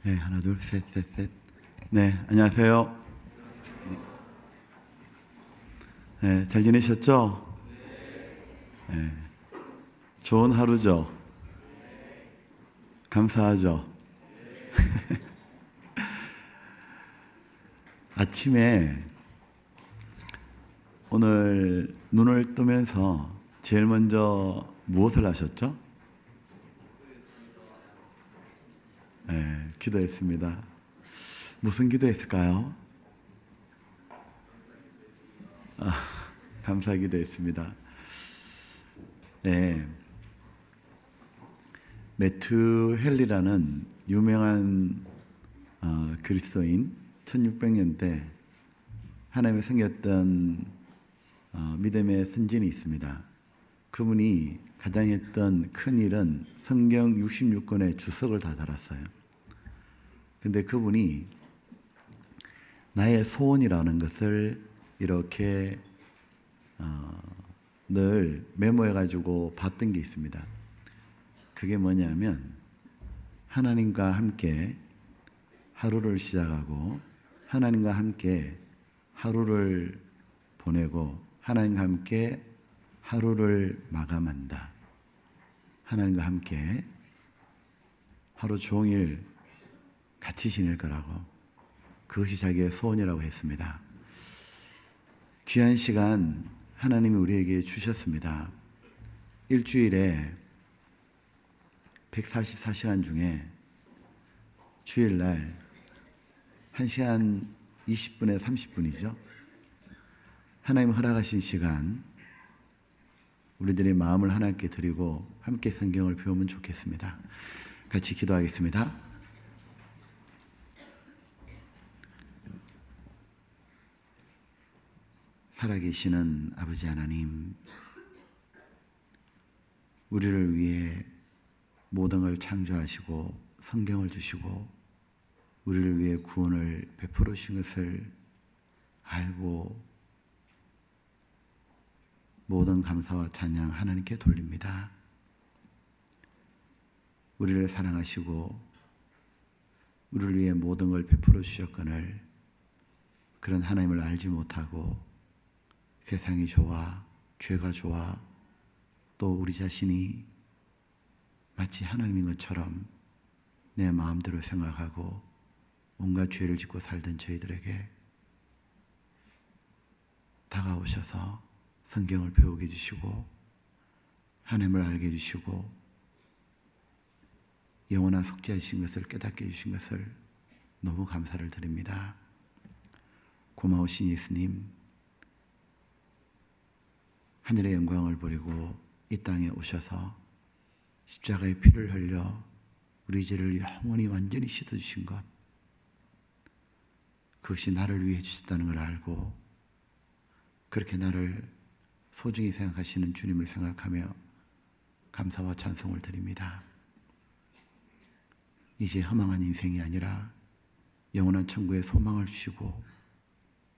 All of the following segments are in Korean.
네, 하나, 둘, 셋, 셋, 셋. 네, 안녕하세요. 네, 잘 지내셨죠? 네, 좋은 하루죠? 감사하죠? 아침에 오늘 눈을 뜨면서 제일 먼저 무엇을 하셨죠? 네, 기도했습니다. 무슨 기도했을까요? 감사 기도했습니다. 네, 매튜 헨리라는 유명한 그리스도인 1600년대 하나님의 생겼던 믿음의 선진이 있습니다. 그분이 가장 했던 큰 일은 성경 66권의 주석을 다 달았어요. 근데 그분이 나의 소원이라는 것을 이렇게 늘 메모해가지고 봤던 게 있습니다. 그게 뭐냐면 하나님과 함께 하루를 시작하고 하나님과 함께 하루를 보내고 하나님과 함께 하루를 마감한다. 하나님과 함께 하루 종일 같이 지낼 거라고, 그것이 자기의 소원이라고 했습니다. 귀한 시간 하나님이 우리에게 주셨습니다. 일주일에 144시간 중에 주일날 1시간 20분에 30분이죠. 하나님 허락하신 시간 우리들의 마음을 하나님께 드리고 함께 성경을 배우면 좋겠습니다. 같이 기도하겠습니다. 살아계시는 아버지 하나님, 우리를 위해 모든 걸 창조하시고 성경을 주시고 우리를 위해 구원을 베풀어 주신 것을 알고 모든 감사와 찬양 하나님께 돌립니다. 우리를 사랑하시고 우리를 위해 모든 걸 베풀어 주셨거늘 그런 하나님을 알지 못하고 세상이 좋아, 죄가 좋아, 또 우리 자신이 마치 하나님인 것처럼 내 마음대로 생각하고 온갖 죄를 짓고 살던 저희들에게 다가오셔서 성경을 배우게 해주시고 하나님을 알게 해주시고 영원한 속죄하신 것을 깨닫게 해주신 것을 너무 감사를 드립니다. 고마우신 예수님, 하늘의 영광을 버리고 이 땅에 오셔서 십자가의 피를 흘려 우리 죄를 영원히 완전히 씻어주신 것, 그것이 나를 위해 주셨다는 걸 알고 그렇게 나를 소중히 생각하시는 주님을 생각하며 감사와 찬송을 드립니다. 이제 허망한 인생이 아니라 영원한 천국의 소망을 주시고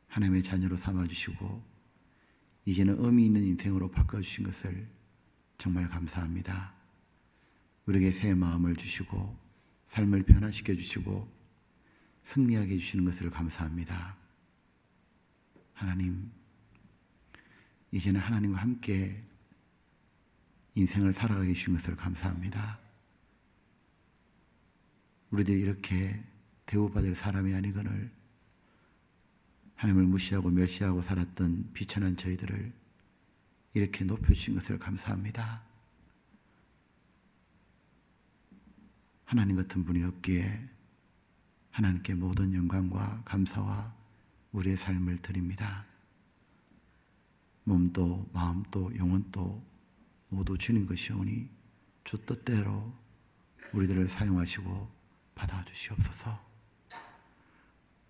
하나님의 자녀로 삼아주시고 이제는 의미 있는 인생으로 바꿔주신 것을 정말 감사합니다. 우리에게 새 마음을 주시고 삶을 변화시켜 주시고 승리하게 해주시는 것을 감사합니다. 하나님, 이제는 하나님과 함께 인생을 살아가게 해주신 것을 감사합니다. 우리들이 이렇게 대우받을 사람이 아니거늘 하나님을 무시하고 멸시하고 살았던 비천한 저희들을 이렇게 높여주신 것을 감사합니다. 하나님 같은 분이 없기에 하나님께 모든 영광과 감사와 우리의 삶을 드립니다. 몸도 마음도 영혼도 모두 주님 것이오니 주 뜻대로 우리들을 사용하시고 받아주시옵소서.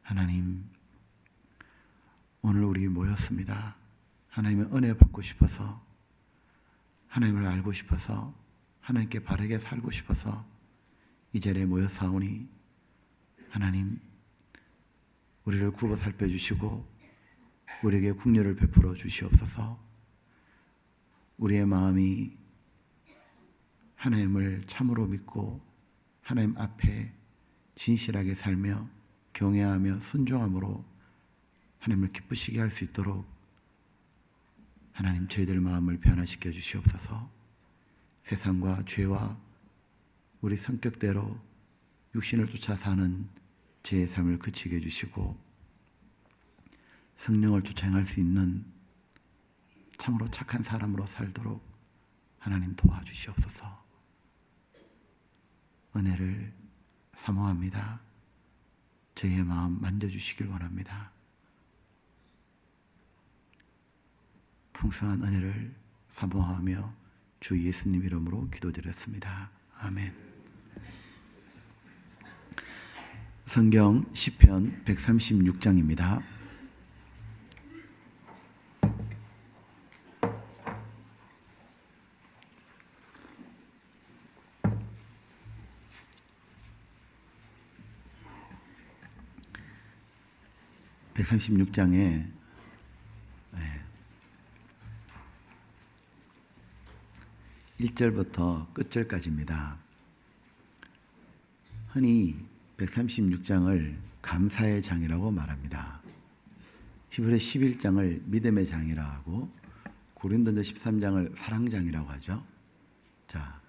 하나님, 오늘 우리 모였습니다. 하나님의 은혜 받고 싶어서, 하나님을 알고 싶어서, 하나님께 바르게 살고 싶어서 이 자리에 모였사오니 하나님, 우리를 굽어 살펴주시고 우리에게 국률을 베풀어 주시옵소서. 우리의 마음이 하나님을 참으로 믿고 하나님 앞에 진실하게 살며 경외하며 순종함으로 하나님을 기쁘시게 할 수 있도록 하나님 저희들 마음을 변화시켜 주시옵소서. 세상과 죄와 우리 성격대로 육신을 쫓아 사는 제 삶을 그치게 해주시고 성령을 쫓아 행할 수 있는 참으로 착한 사람으로 살도록 하나님 도와주시옵소서. 은혜를 사모합니다. 저희의 마음 만져주시길 원합니다. 풍성한 은혜를 사모하며 주 예수님 이름으로 기도드렸습니다. 아멘. 성경 시편 136장입니다. (136장에) 1절부터 끝절까지입니다. 흔히 136장을 감사의 장이라고 말합니다. 히브리 11장을 믿음의 장이라고 하고 고린도서 13장을 사랑장이라고 하죠. 자,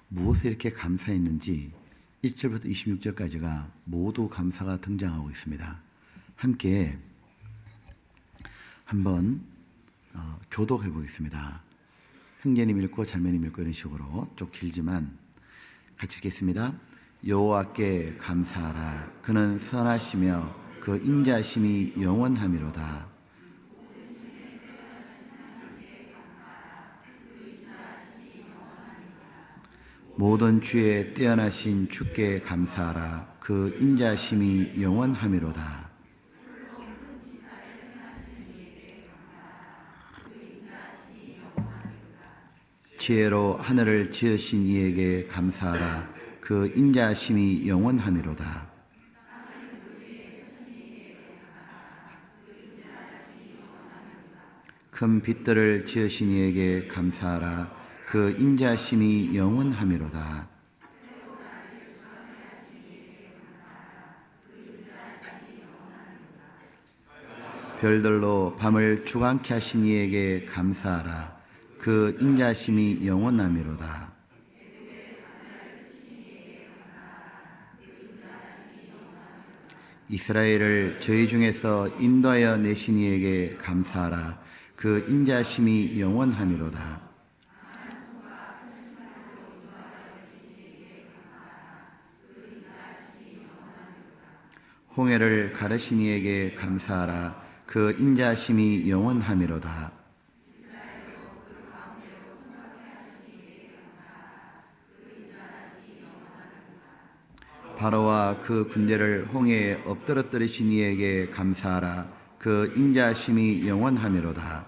무엇에 이렇게 감사했는지 1절부터 26절까지가 모두 감사가 등장하고 있습니다. 함께 한번 교독해 보겠습니다. 형제님 읽고 자매님 읽고 이런 식으로 좀 길지만 같이 읽겠습니다. 여호와께 감사하라. 그는 선하시며 그 인자심이 영원하미로다. 모든 주에 뛰어나신 주께 감사하라. 그 인자심이 영원하미로다. 지혜로 하늘을 지으신 이에게 감사하라. 그 인자심이 영원하미로다. 큰 빛들을 지으신 이에게 감사하라. 그 인자심이 영원하미로다. 별들로 밤을 주관케 하신 이에게 감사하라. 그 인자심이 영원하미로다. 이스라엘을 저희 중에서 인도하여 내신 이에게 감사하라. 그 인자심이 영원하미로다. 홍해를 가르신 이에게 감사하라. 그 인자심이 영원하미로다. 바로와 그 군대를 홍해에 엎드러뜨리신 이에게 감사하라. 그 인자심이 영원하미로다.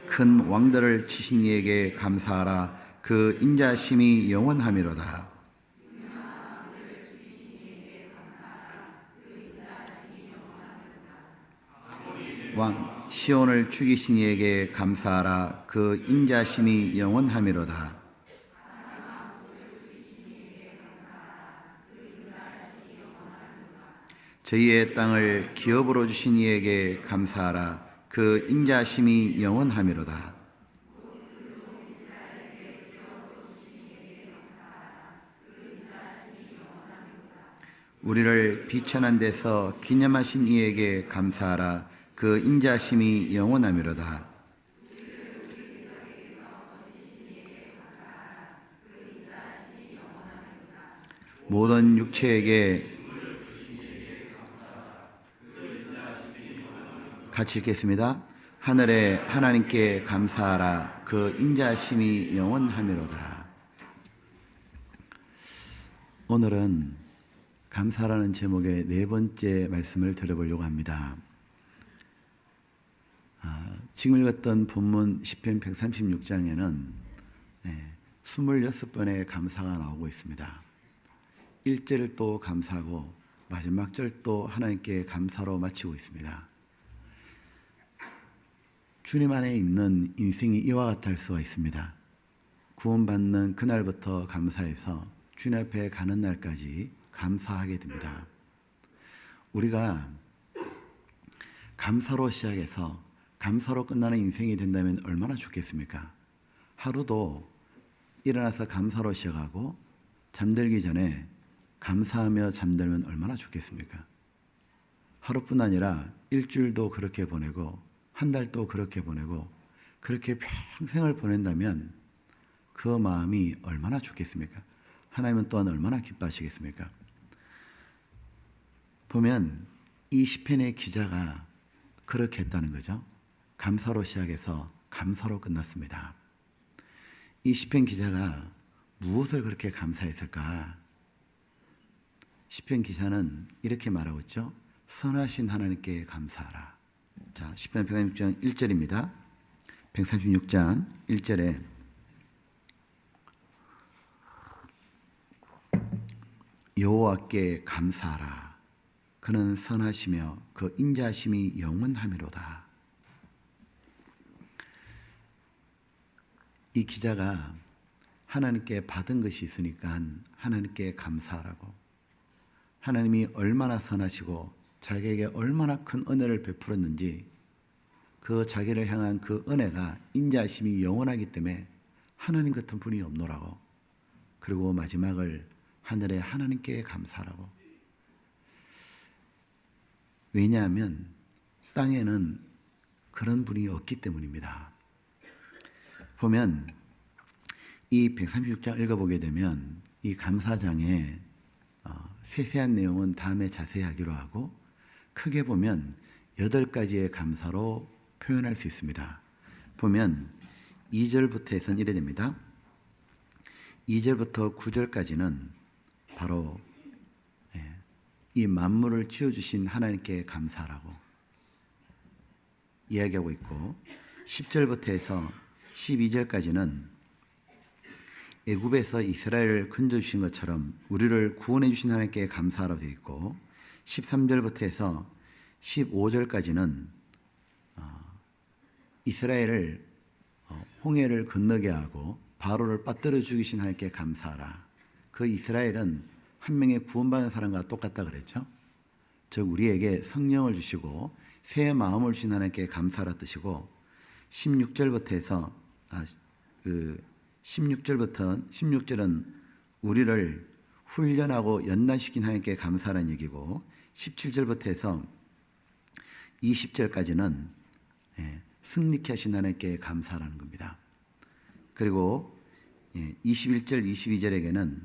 큰 왕들을 치신 이에게 감사하라. 그 인자심이 영원하미로다. 왕 시온을 죽이신 이에게 감사하라. 그 인자심이 영원하미로다. 저희의 땅을 기업으로 주신 이에게 감사하라. 그 인자심이 영원하미로다. 우리를 비천한 데서 기념하신 이에게 감사하라. 그 인자심이 영원하미로다. 모든 육체에게 같이 읽겠습니다. 하늘의 하나님께 감사하라. 그 인자심이 영원하미로다. 오늘은 감사라는 제목의 네 번째 말씀을 들어보려고 합니다. 지금 읽었던 본문 시편 136장에는 26번의 감사가 나오고 있습니다. 1절도 감사하고 마지막 절도 하나님께 감사로 마치고 있습니다. 주님 안에 있는 인생이 이와 같다 할 수가 있습니다. 구원받는 그날부터 감사해서 주님 앞에 가는 날까지 감사하게 됩니다. 우리가 감사로 시작해서 감사로 끝나는 인생이 된다면 얼마나 좋겠습니까? 하루도 일어나서 감사로 시작하고 잠들기 전에 감사하며 잠들면 얼마나 좋겠습니까? 하루뿐 아니라 일주일도 그렇게 보내고 한 달도 그렇게 보내고 그렇게 평생을 보낸다면 그 마음이 얼마나 좋겠습니까? 하나님은 또한 얼마나 기뻐하시겠습니까? 보면 이 시편의 기자가 그렇게 했다는 거죠. 감사로 시작해서 감사로 끝났습니다. 이 시편 기자가 무엇을 그렇게 감사했을까? 시편 기자는 이렇게 말하고 있죠. 선하신 하나님께 감사하라. 자, 시편 136장 1절입니다. 136장 1절에 여호와께 감사하라. 그는 선하시며 그 인자하심이 영원하미로다. 이 기자가 하나님께 받은 것이 있으니까 하나님께 감사하라고, 하나님이 얼마나 선하시고 자기에게 얼마나 큰 은혜를 베풀었는지 그 자기를 향한 그 은혜가 인자하심이 영원하기 때문에 하나님 같은 분이 없노라고, 그리고 마지막을 하늘의 하나님께 감사하라고. 왜냐하면 땅에는 그런 분이 없기 때문입니다. 보면 이 136장 읽어보게 되면 이 감사장에 세세한 내용은 다음에 자세히 하기로 하고, 크게 보면 8가지의 감사로 표현할 수 있습니다. 보면 2절부터 해서는 이래 됩니다. 2절부터 9절까지는 바로 이 만물을 지어주신 하나님께 감사하라고 이야기하고 있고, 10절부터 해서 12절까지는 애굽에서 이스라엘을 건져주신 것처럼 우리를 구원해 주신 하나님께 감사하라고 되어 있고, 13절부터 해서 15절까지는 이스라엘을 홍해를 건너게 하고 바로를 빠뜨려 죽이신 하나님께 감사하라. 그 이스라엘은 한 명의 구원받은 사람과 똑같다 그랬죠. 즉 우리에게 성령을 주시고 새 마음을 주신 하나님께 감사하라 뜻이고, 16절부터 16절은 우리를 훈련하고 연단시킨 하나님께 감사하라는 얘기고, 17절부터 해서 20절까지는 승리케 하신 하나님께 감사하라는 겁니다. 그리고 21절, 22절에게는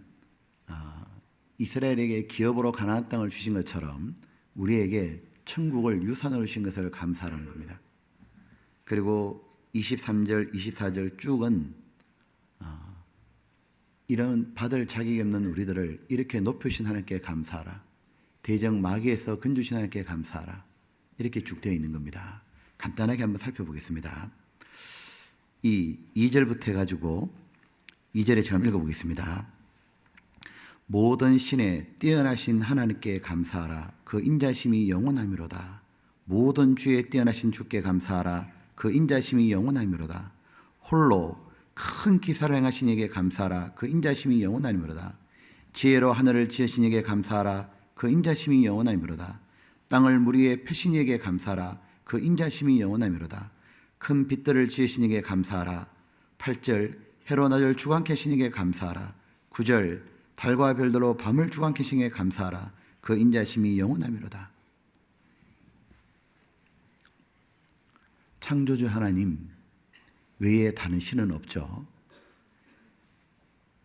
이스라엘에게 기업으로 가나안 땅을 주신 것처럼 우리에게 천국을 유산으로 주신 것을 감사하라는 겁니다. 그리고 23절, 24절 쭉은 이런 받을 자격이 없는 우리들을 이렇게 높여주신 하나님께 감사하라. 대적 마귀에서 건져주신 하나님께 감사하라. 이렇게 쭉 되어 있는 겁니다. 간단하게 한번 살펴보겠습니다. 이 2절부터 해가지고 2절에 처음 읽어보겠습니다. 모든 신에 뛰어나신 하나님께 감사하라. 그 인자심이 영원하미로다. 모든 주에 뛰어나신 주께 감사하라. 그 인자심이 영원하미로다. 홀로 큰 기사를 행하신 이에게 감사하라. 그 인자심이 영원하미로다. 지혜로 하늘을 지으신 이에게 감사하라. 그 인자심이 영원하미로다. 땅을 물 위에 펴신 이에게 감사하라. 그 인자심이 영원하미로다. 큰 빛들을 지으신 이에게 감사하라. 8절 해로 낮을 주관케 하신 이에게 감사하라. 9절 달과 별들로 밤을 주관케 하신 이에게 감사하라. 그 인자심이 영원하미로다. 창조주 하나님 외에 다른 신은 없죠.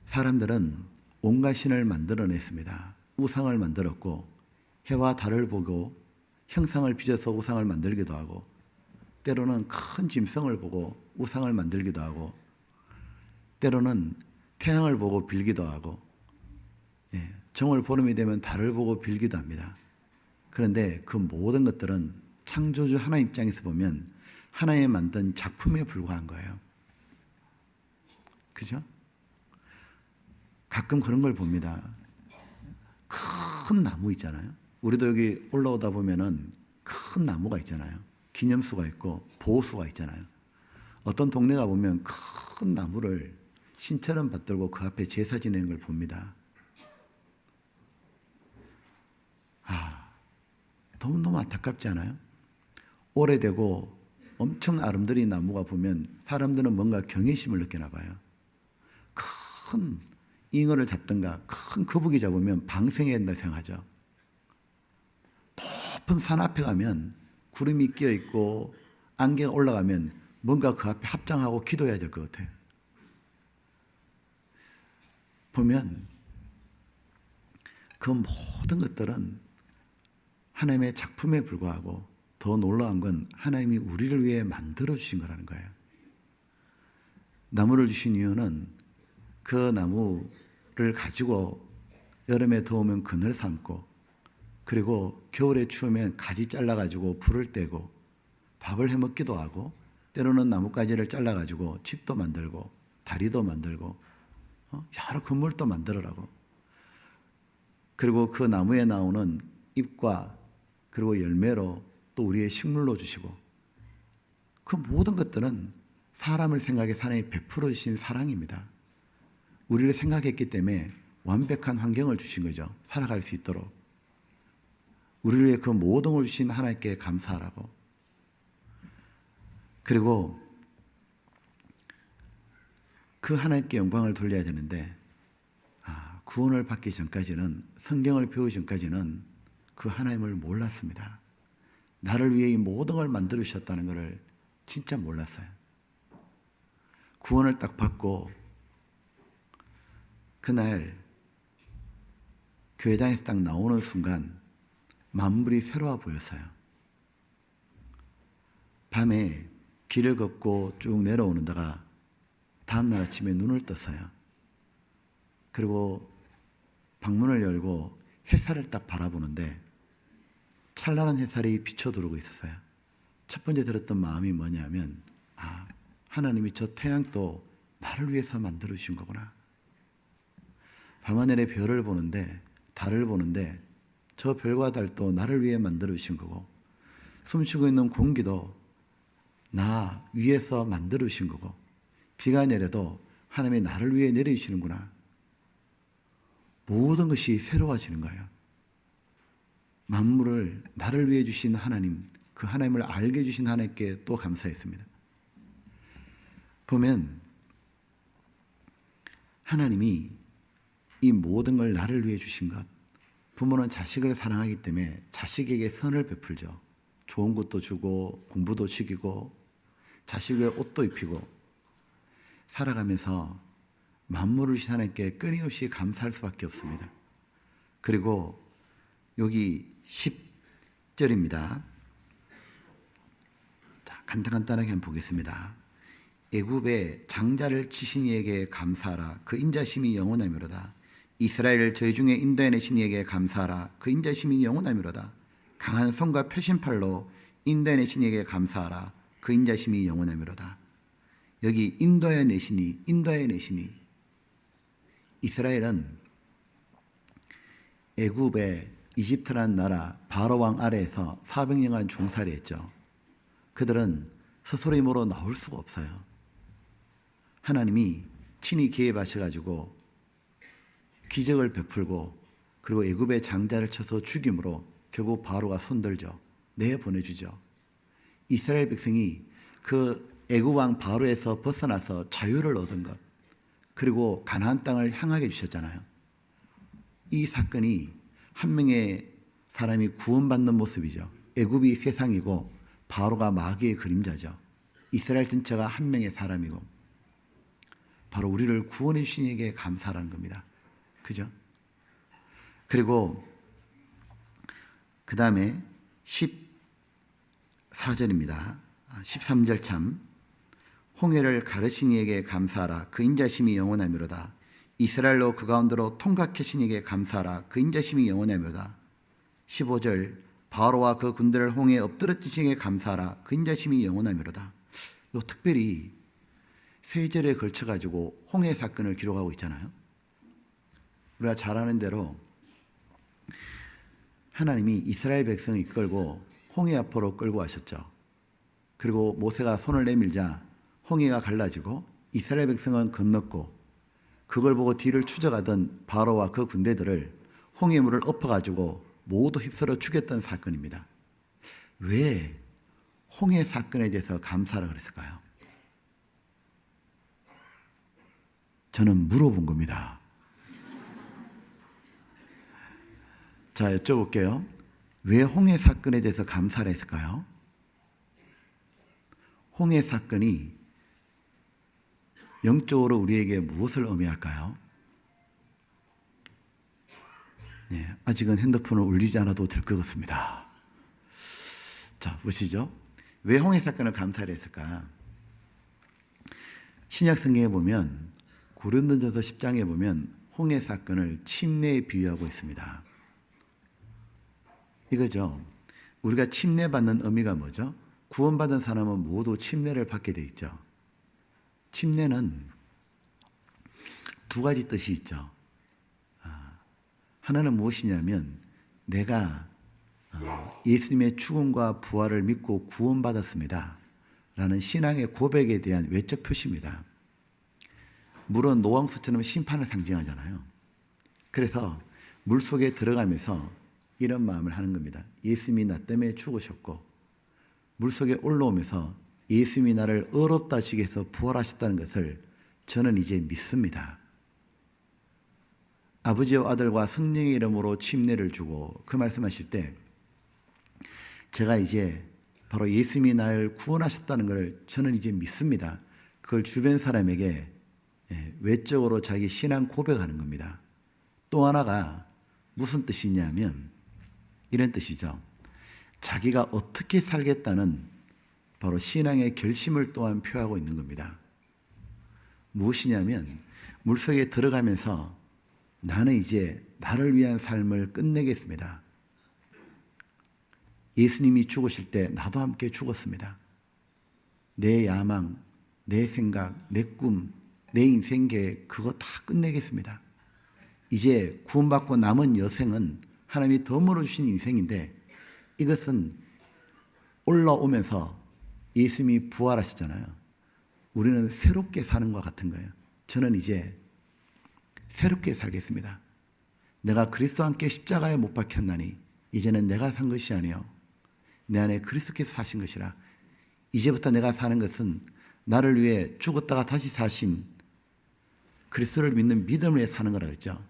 사람들은 온갖 신을 만들어냈습니다. 우상을 만들었고 해와 달을 보고 형상을 빚어서 우상을 만들기도 하고, 때로는 큰 짐승을 보고 우상을 만들기도 하고, 때로는 태양을 보고 빌기도 하고, 정월 보름이 되면 달을 보고 빌기도 합니다. 그런데 그 모든 것들은 창조주 하나님 입장에서 보면 하나님이 만든 작품에 불과한 거예요. 그죠? 가끔 그런 걸 봅니다. 큰 나무 있잖아요. 우리도 여기 올라오다 보면은 큰 나무가 있잖아요. 기념수가 있고 보호수가 있잖아요. 어떤 동네가 보면 큰 나무를 신처럼 받들고 그 앞에 제사 지내는 걸 봅니다. 너무너무 안타깝지 않아요? 오래되고 엄청 아름드린 나무가 보면 사람들은 뭔가 경외심을 느끼나 봐요. 큰 잉어를 잡든가 큰 거북이 잡으면 방생해야 된다 생각하죠. 높은 산 앞에 가면 구름이 끼어 있고 안개가 올라가면 뭔가 그 앞에 합장하고 기도해야 될 것 같아요. 보면 그 모든 것들은 하나님의 작품에 불과하고 더 놀라운 건 하나님이 우리를 위해 만들어 주신 거라는 거예요. 나무를 주신 이유는 그 나무를 가지고 여름에 더우면 그늘 삼고 그리고 겨울에 추우면 가지 잘라가지고 불을 떼고 밥을 해 먹기도 하고 때로는 나뭇가지를 잘라가지고 집도 만들고 다리도 만들고 여러 건물도 만들어라고. 그리고 그 나무에 나오는 잎과 그리고 열매로 또 우리의 식물로 주시고 그 모든 것들은 사람을 생각해 하나님이 베풀어 주신 사랑입니다. 우리를 생각했기 때문에 완벽한 환경을 주신 거죠. 살아갈 수 있도록. 우리를 위해 그 모든 걸 주신 하나님께 감사하라고. 그리고 그 하나님께 영광을 돌려야 되는데 구원을 받기 전까지는 성경을 배우기 전까지는 그 하나님을 몰랐습니다. 나를 위해 이 모든 걸 만들어 주셨다는 것을 진짜 몰랐어요. 구원을 딱 받고 그날 교회당에서 딱 나오는 순간 만물이 새로워 보였어요. 밤에 길을 걷고 쭉 내려오는다가 다음날 아침에 눈을 떴어요. 그리고 방문을 열고 햇살을 딱 바라보는데 찬란한 햇살이 비춰들어오고 있었어요. 첫 번째 들었던 마음이 뭐냐면 하나님이 저 태양도 나를 위해서 만들어 주신 거구나. 밤하늘의 별을 보는데 달을 보는데 저 별과 달도 나를 위해 만들어 주신 거고 숨쉬고 있는 공기도 나 위해서 만들어 주신 거고 비가 내려도 하나님이 나를 위해 내려주시는구나. 모든 것이 새로워지는 거예요. 만물을 나를 위해 주신 하나님, 그 하나님을 알게 해주신 하나님께 또 감사했습니다. 보면 하나님이 이 모든 걸 나를 위해 주신 것, 부모는 자식을 사랑하기 때문에 자식에게 선을 베풀죠. 좋은 것도 주고 공부도 시키고 자식의 옷도 입히고 살아가면서 만물을 주신 하나님께 끊임없이 감사할 수밖에 없습니다. 그리고 여기 10절입니다. 자, 간단하게 한번 보겠습니다. 애굽의 장자를 치신 이에게 감사하라. 그 인자심이 영원하미로다. 이스라엘을 저희 중에 인도해내신 이에게 감사하라. 그 인자심이 영원하미로다. 강한 손과 표심팔로 인도해내신 이에게 감사하라. 그 인자심이 영원하미로다. 여기 인도해내시니 이스라엘은 애굽의 이집트라는 나라 바로 왕 아래에서 400년간 종살이했죠. 그들은 스스로 힘으로 나올 수가 없어요. 하나님이 친히 개입하셔가지고 기적을 베풀고 그리고 애굽의 장자를 쳐서 죽임으로 결국 바로가 손들죠. 내보내주죠. 이스라엘 백성이 그 애굽 왕 바로에서 벗어나서 자유를 얻은 것 그리고 가나안 땅을 향하게 해주셨잖아요. 이 사건이 한 명의 사람이 구원받는 모습이죠. 애굽이 세상이고 바로가 마귀의 그림자죠. 이스라엘 전체가 한 명의 사람이고 바로 우리를 구원해 주신 이에게 감사하라는 겁니다. 그죠? 그리고 그 다음에 14절입니다. 13절 참 홍해를 가르신 이에게 감사하라. 그 인자심이 영원하미로다. 이스라엘로 그 가운데로 통각하신 이에게 감사하라. 그 인자심이 영원하미로다. 15절 바로와 그 군대를 홍해에 엎드러뜨신 이에게 감사하라. 그 인자심이 영원하미로다. 요 특별히 세 절에 걸쳐가지고 홍해 사건을 기록하고 있잖아요. 우리가 잘 아는 대로 하나님이 이스라엘 백성을 이끌고 홍해 앞으로 끌고 가셨죠. 그리고 모세가 손을 내밀자 홍해가 갈라지고 이스라엘 백성은 건넜고, 그걸 보고 뒤를 추적하던 바로와 그 군대들을 홍해물을 엎어가지고 모두 휩쓸어 죽였던 사건입니다. 왜 홍해 사건에 대해서 감사를 그랬을까요? 저는 물어본 겁니다. 자, 여쭤볼게요. 왜 홍해 사건에 대해서 감사를 했을까요? 홍해 사건이 영적으로 우리에게 무엇을 의미할까요? 네, 아직은 핸드폰을 울리지 않아도 될 것 같습니다. 자, 보시죠. 왜 홍해 사건을 감사를 했을까? 신약 성경에 보면, 고린도전서 10장에 보면 홍해 사건을 침례에 비유하고 있습니다. 이거죠. 우리가 침례받는 의미가 뭐죠? 구원받은 사람은 모두 침례를 받게 돼 있죠. 침례는 두 가지 뜻이 있죠. 하나는 무엇이냐면, 내가 예수님의 죽음과 부활을 믿고 구원받았습니다 라는 신앙의 고백에 대한 외적 표시입니다. 물은 노왕수처럼 심판을 상징하잖아요. 그래서 물속에 들어가면서 이런 마음을 하는 겁니다. 예수님이 나 때문에 죽으셨고, 물속에 올라오면서 예수님이 나를 의롭다 하시기 위해서 부활하셨다는 것을 저는 이제 믿습니다. 아버지와 아들과 성령의 이름으로 침례를 주고, 그 말씀하실 때 제가 이제 바로 예수님이 나를 구원하셨다는 것을 저는 이제 믿습니다. 그걸 주변 사람에게 외적으로 자기 신앙 고백하는 겁니다. 또 하나가 무슨 뜻이냐면 이런 뜻이죠. 자기가 어떻게 살겠다는 바로 신앙의 결심을 또한 표하고 있는 겁니다. 무엇이냐면, 물속에 들어가면서 나는 이제 나를 위한 삶을 끝내겠습니다. 예수님이 죽으실 때 나도 함께 죽었습니다. 내 야망, 내 생각, 내 꿈, 내 인생 계획, 그거 다 끝내겠습니다. 이제 구원받고 남은 여생은 하나님이 덤으로 주신 인생인데, 이것은 올라오면서 예수님이 부활하시잖아요. 우리는 새롭게 사는 것 같은 거예요. 저는 이제 새롭게 살겠습니다. 내가 그리스도와 함께 십자가에 못 박혔나니 이제는 내가 산 것이 아니요 내 안에 그리스도께서 사신 것이라. 이제부터 내가 사는 것은 나를 위해 죽었다가 다시 사신 그리스도를 믿는 믿음을 위해 사는 거라고 했죠.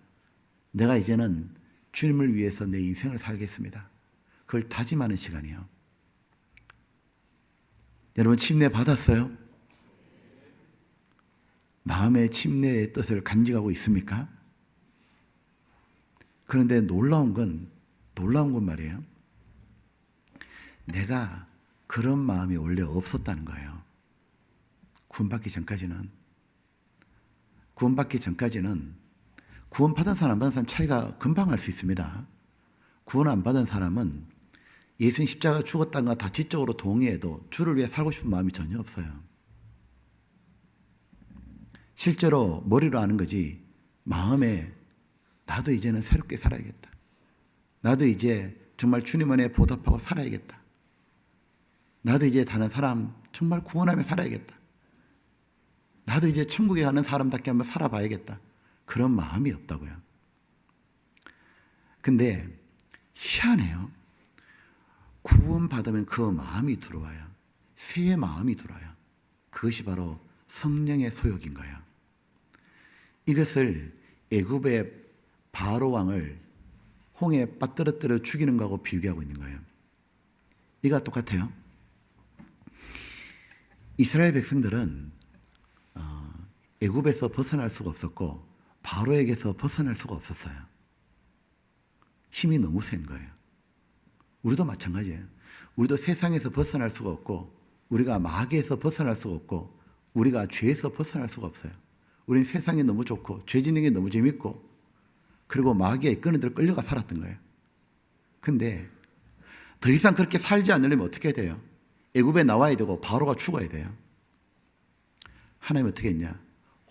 내가 이제는 주님을 위해서 내 인생을 살겠습니다. 그걸 다짐하는 시간이에요. 여러분, 침례 받았어요? 마음의 침례의 뜻을 간직하고 있습니까? 그런데 놀라운 건 말이에요. 내가 그런 마음이 원래 없었다는 거예요. 구원받기 전까지는 구원 받은 사람 안 받은 사람 차이가 금방 알 수 있습니다. 구원 안 받은 사람은 예수님 십자가 죽었다는 거 다 지적으로 동의해도 주를 위해 살고 싶은 마음이 전혀 없어요. 실제로 머리로 아는 거지, 마음에 나도 이제는 새롭게 살아야겠다. 나도 이제 정말 주님 안에 보답하고 살아야겠다. 나도 이제 다른 사람 정말 구원하며 살아야겠다. 나도 이제 천국에 가는 사람답게 한번 살아봐야겠다. 그런 마음이 없다고요. 근데 희한해요. 구원받으면 그 마음이 들어와요. 새 마음이 들어와요. 그것이 바로 성령의 소욕인 거예요. 이것을 애굽의 바로 왕을 홍해에 빠뜨려 죽이는 거하고 비교하고 있는 거예요. 이가 똑같아요. 이스라엘 백성들은 애굽에서 벗어날 수가 없었고 바로에게서 벗어날 수가 없었어요. 힘이 너무 센 거예요. 우리도 마찬가지예요. 우리도 세상에서 벗어날 수가 없고, 우리가 마귀에서 벗어날 수가 없고, 우리가 죄에서 벗어날 수가 없어요. 우리는 세상이 너무 좋고 죄 짓는 게 너무 재밌고, 그리고 마귀의 이끄는 대로 끌려가 살았던 거예요. 근데 더 이상 그렇게 살지 않으려면 어떻게 해야 돼요? 애굽에 나와야 되고 바로가 죽어야 돼요. 하나님은 어떻게 했냐?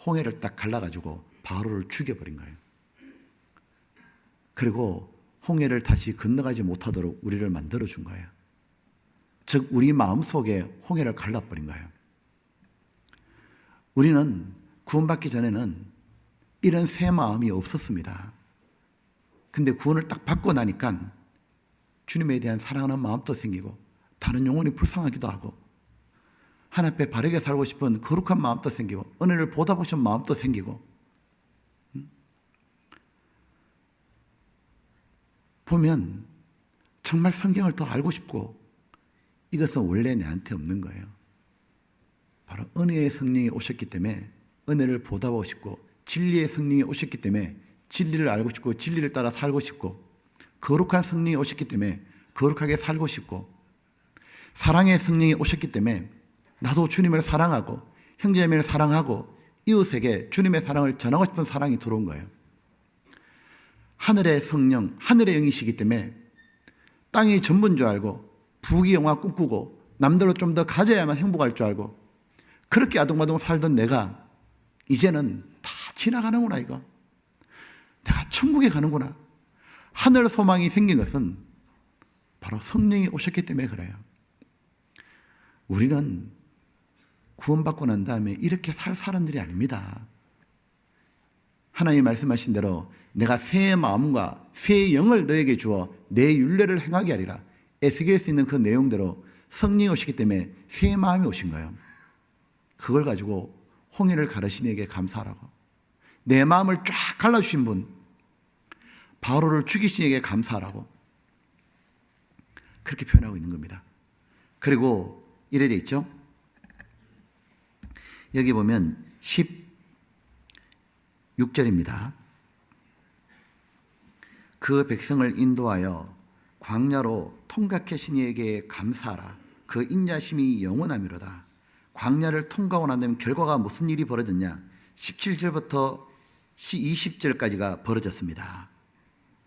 홍해를 딱 갈라가지고 바로를 죽여버린 거예요. 그리고 홍해를 다시 건너가지 못하도록 우리를 만들어준 거예요. 즉 우리 마음속에 홍해를 갈라버린 거예요. 우리는 구원받기 전에는 이런 새 마음이 없었습니다. 근데 구원을 딱 받고 나니까 주님에 대한 사랑하는 마음도 생기고 다른 영혼이 불쌍하기도 하고 하나님 앞에 바르게 살고 싶은 거룩한 마음도 생기고 은혜를 보다 보신 마음도 생기고 보면 정말 성경을 더 알고 싶고 이것은 원래 내한테 없는 거예요. 바로 은혜의 성령이 오셨기 때문에 은혜를 보다 보고 싶고 진리의 성령이 오셨기 때문에 진리를 알고 싶고 진리를 따라 살고 싶고 거룩한 성령이 오셨기 때문에 거룩하게 살고 싶고 사랑의 성령이 오셨기 때문에 나도 주님을 사랑하고 형제자매를 사랑하고 이웃에게 주님의 사랑을 전하고 싶은 사랑이 들어온 거예요. 하늘의 성령, 하늘의 영이시기 때문에 땅이 전부인 줄 알고 부귀영화 꿈꾸고 남들로 좀 더 가져야만 행복할 줄 알고 그렇게 아둥바둥 살던 내가 이제는 다 지나가는구나 이거. 내가 천국에 가는구나. 하늘 소망이 생긴 것은 바로 성령이 오셨기 때문에 그래요. 우리는 구원받고 난 다음에 이렇게 살 사람들이 아닙니다. 하나님이 말씀하신 대로 내가 새 마음과 새 영을 너에게 주어 내 율례를 행하게 하리라. 에스겔에서 있는 그 내용대로 성령이 오시기 때문에 새 마음이 오신 거예요. 그걸 가지고 홍해를 가르신 이에게 감사하라고. 내 마음을 쫙 갈라주신 분 바로를 죽이신 이에게 감사하라고 그렇게 표현하고 있는 겁니다. 그리고 이래 돼 있죠. 여기 보면 16절입니다. 그 백성을 인도하여 광야로 통각해 신 이에게 감사하라. 그 인자심이 영원하미로다. 광야를 통과하고 난 다음에 결과가 무슨 일이 벌어졌냐? 17절부터 20절까지가 벌어졌습니다.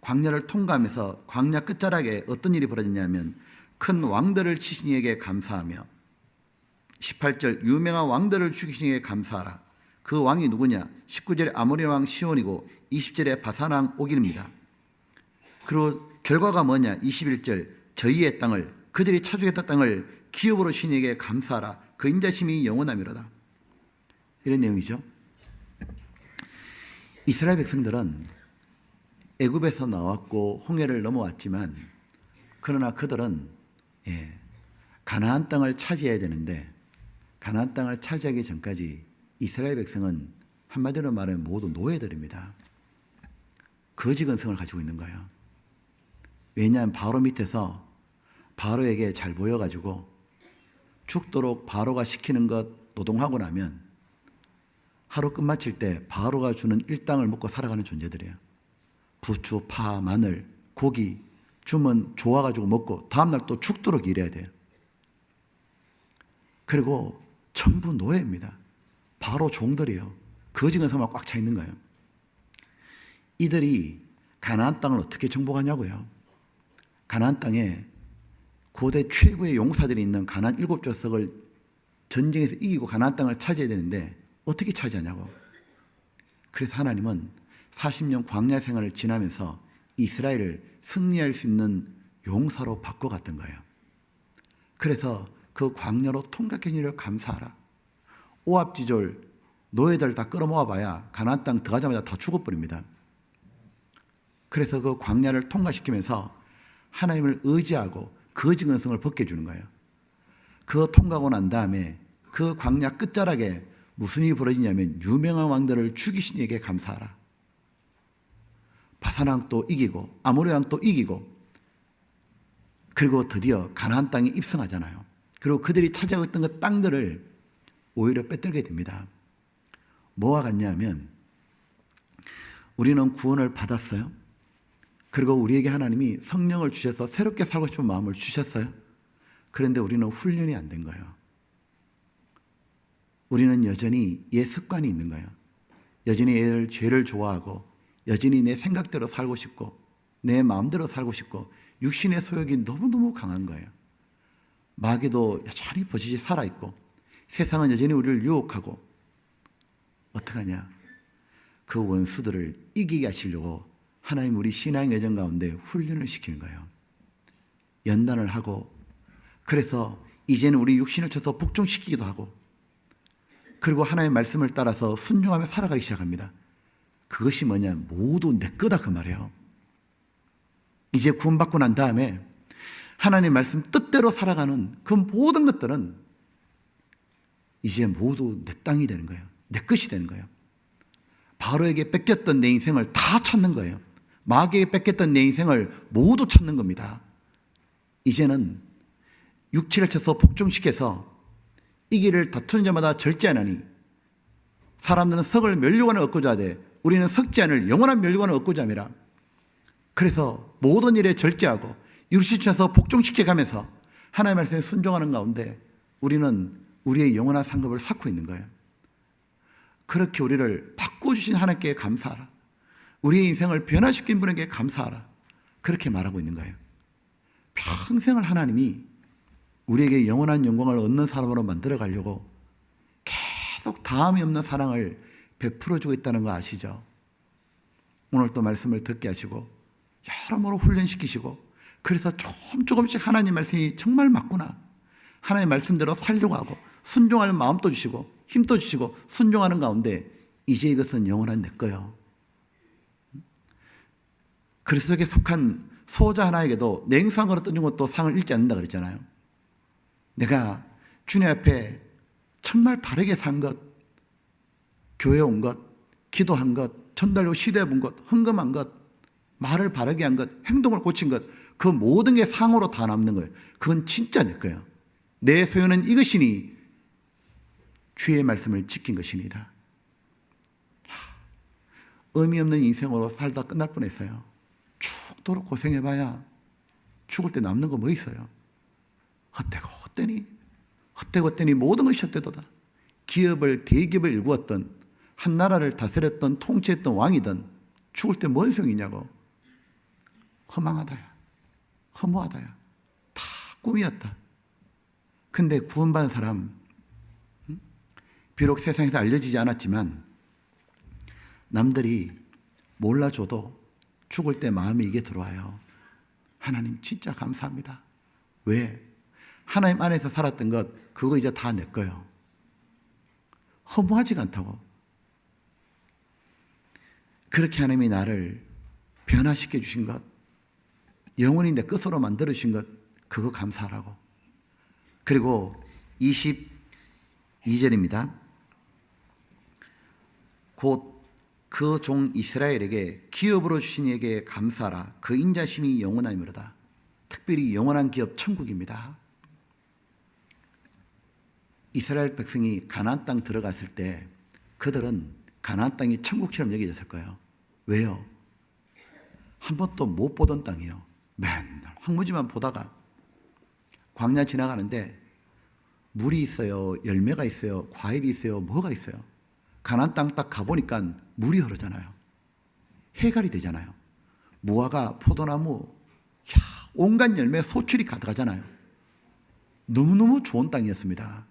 광야를 통과하면서 광야 끝자락에 어떤 일이 벌어졌냐면 큰 왕들을 치신 이에게 감사하며 18절 유명한 왕들을 죽이신 이에게 감사하라. 그 왕이 누구냐? 19절에 아모리 왕 시온이고 20절에 바산 왕 옥입니다. 그리고 결과가 뭐냐? 21절 저희의 땅을 그들이 차지했던 땅을 기업으로 주신 이에게 감사하라. 그 인자심이 영원하미로다. 이런 내용이죠. 이스라엘 백성들은 애굽에서 나왔고 홍해를 넘어왔지만 그러나 그들은 가나안 땅을 차지해야 되는데 가나안 땅을 차지하기 전까지 이스라엘 백성은 한마디로 말하면 모두 노예들입니다. 거지 근성을 가지고 있는 거예요. 왜냐하면 바로 밑에서 바로에게 잘 보여가지고 죽도록 바로가 시키는 것 노동하고 나면 하루 끝마칠 때 바로가 주는 일당을 먹고 살아가는 존재들이에요. 부추, 파, 마늘, 고기 주면 좋아가지고 먹고 다음날 또 죽도록 일해야 돼요. 그리고 전부 노예입니다. 바로 종들이에요. 거지 근성만 꽉 차 있는 거예요. 이들이 가나안 땅을 어떻게 정복하냐고요. 가나안 땅에 고대 최고의 용사들이 있는 가나안 7족속을 전쟁에서 이기고 가나안 땅을 차지해야 되는데 어떻게 차지하냐고. 그래서 하나님은 40년 광야 생활을 지나면서 이스라엘을 승리할 수 있는 용사로 바꿔갔던 거예요. 그래서 그 광야로 통각한 일을 감사하라. 오합지졸 노예들 다 끌어모아봐야 가나안 땅 들어가자마자 다 죽어버립니다. 그래서 그 광야를 통과시키면서 하나님을 의지하고 거지 근성을 벗겨주는 거예요. 그거 통과하고 난 다음에 그 광야 끝자락에 무슨 일이 벌어지냐면 유명한 왕들을 죽이신 이에게 감사하라. 바산 왕도 이기고 아모리 왕도 이기고 그리고 드디어 가나안 땅에 입성하잖아요. 그리고 그들이 차지하고 있던 그 땅들을 오히려 빼들게 됩니다. 뭐와 같냐면 우리는 구원을 받았어요. 그리고 우리에게 하나님이 성령을 주셔서 새롭게 살고 싶은 마음을 주셨어요. 그런데 우리는 훈련이 안 된 거예요. 우리는 여전히 옛 습관이 있는 거예요. 여전히 죄를 좋아하고 여전히 내 생각대로 살고 싶고 내 마음대로 살고 싶고 육신의 소욕이 너무너무 강한 거예요. 마귀도 여전히 버젓이 살아있고 세상은 여전히 우리를 유혹하고 어떡하냐. 그 원수들을 이기게 하시려고 하나님 우리 신앙의 여정 가운데 훈련을 시키는 거예요. 연단을 하고 그래서 이제는 우리 육신을 쳐서 복종시키기도 하고, 그리고 하나님의 말씀을 따라서 순종하며 살아가기 시작합니다. 그것이 뭐냐? 모두 내 거다 그 말이에요. 이제 구원받고 난 다음에 하나님의 말씀 뜻대로 살아가는 그 모든 것들은 이제 모두 내 땅이 되는 거예요. 내 것이 되는 거예요. 바로에게 뺏겼던 내 인생을 다 찾는 거예요. 마귀에게 뺏겼던 내 인생을 모두 찾는 겁니다. 이제는 육체를 쳐서 복종시켜서 이 길을 다투는 자마다 절제하나니, 사람들은 석을 면류관을 얻고자 하되 우리는 석지 않을 영원한 면류관을 얻고자 함이라. 그래서 모든 일에 절제하고 육신을 쳐서 복종시켜가면서 하나님의 말씀에 순종하는 가운데 우리는 우리의 영원한 상급을 쌓고 있는 거예요. 그렇게 우리를 바꿔주신 하나님께 감사하라. 우리의 인생을 변화시킨 분에게 감사하라. 그렇게 말하고 있는 거예요. 평생을 하나님이 우리에게 영원한 영광을 얻는 사람으로 만들어 가려고 계속 다함이 없는 사랑을 베풀어주고 있다는 거 아시죠? 오늘 또 말씀을 듣게 하시고 여러모로 훈련시키시고, 그래서 조금씩 하나님 말씀이 정말 맞구나, 하나님 말씀대로 살려고 하고 순종할 마음도 주시고 힘도 주시고 순종하는 가운데 이제 이것은 영원한 내 거요. 그리스도에게 속한 소자 하나에게도 냉수한 거로 던진 것도 상을 잃지 않는다 그랬잖아요. 내가 주님 앞에 정말 바르게 산 것, 교회 온 것, 기도한 것, 전달로 시대해 본 것, 헌금한 것, 말을 바르게 한 것, 행동을 고친 것, 그 모든 게 상으로 다 남는 거예요. 그건 진짜 내 거예요. 내 소유는 이것이니 주의 말씀을 지킨 것이니다. 의미 없는 인생으로 살다 끝날 뻔했어요. 죽도록 고생해봐야 죽을 때 남는 거 뭐 있어요? 헛되고 헛되니, 헛되고 헛되니 모든 것이 헛되도다. 기업을, 대기업을 일구었던, 한 나라를 다스렸던, 통치했던 왕이든 죽을 때 뭔 소용이냐고. 허망하다야, 허무하다야, 다 꿈이었다. 근데 구원받은 사람, 비록 세상에서 알려지지 않았지만 남들이 몰라줘도 죽을 때 마음에 이게 들어와요. 하나님 진짜 감사합니다. 왜? 하나님 안에서 살았던 것, 그거 이제 다 내 거예요. 허무하지가 않다고. 그렇게 하나님이 나를 변화시켜 주신 것, 영원히 내 것으로 만들어 주신 것, 그거 감사하라고. 그리고 22절입니다. 곧 그 종 이스라엘에게 기업으로 주신 이에게 감사하라. 그 인자심이 영원하미로다. 특별히 영원한 기업 천국입니다. 이스라엘 백성이 가나안 땅 들어갔을 때 그들은 가나안 땅이 천국처럼 여겨졌을 거예요. 왜요? 한 번도 못 보던 땅이에요. 맨날 황무지만 보다가 광야 지나가는데 물이 있어요, 열매가 있어요, 과일이 있어요, 뭐가 있어요. 가나안 땅 딱 가보니까 물이 흐르잖아요. 해갈이 되잖아요. 무화과, 포도나무, 온갖 열매, 소출이 가득하잖아요. 너무너무 좋은 땅이었습니다.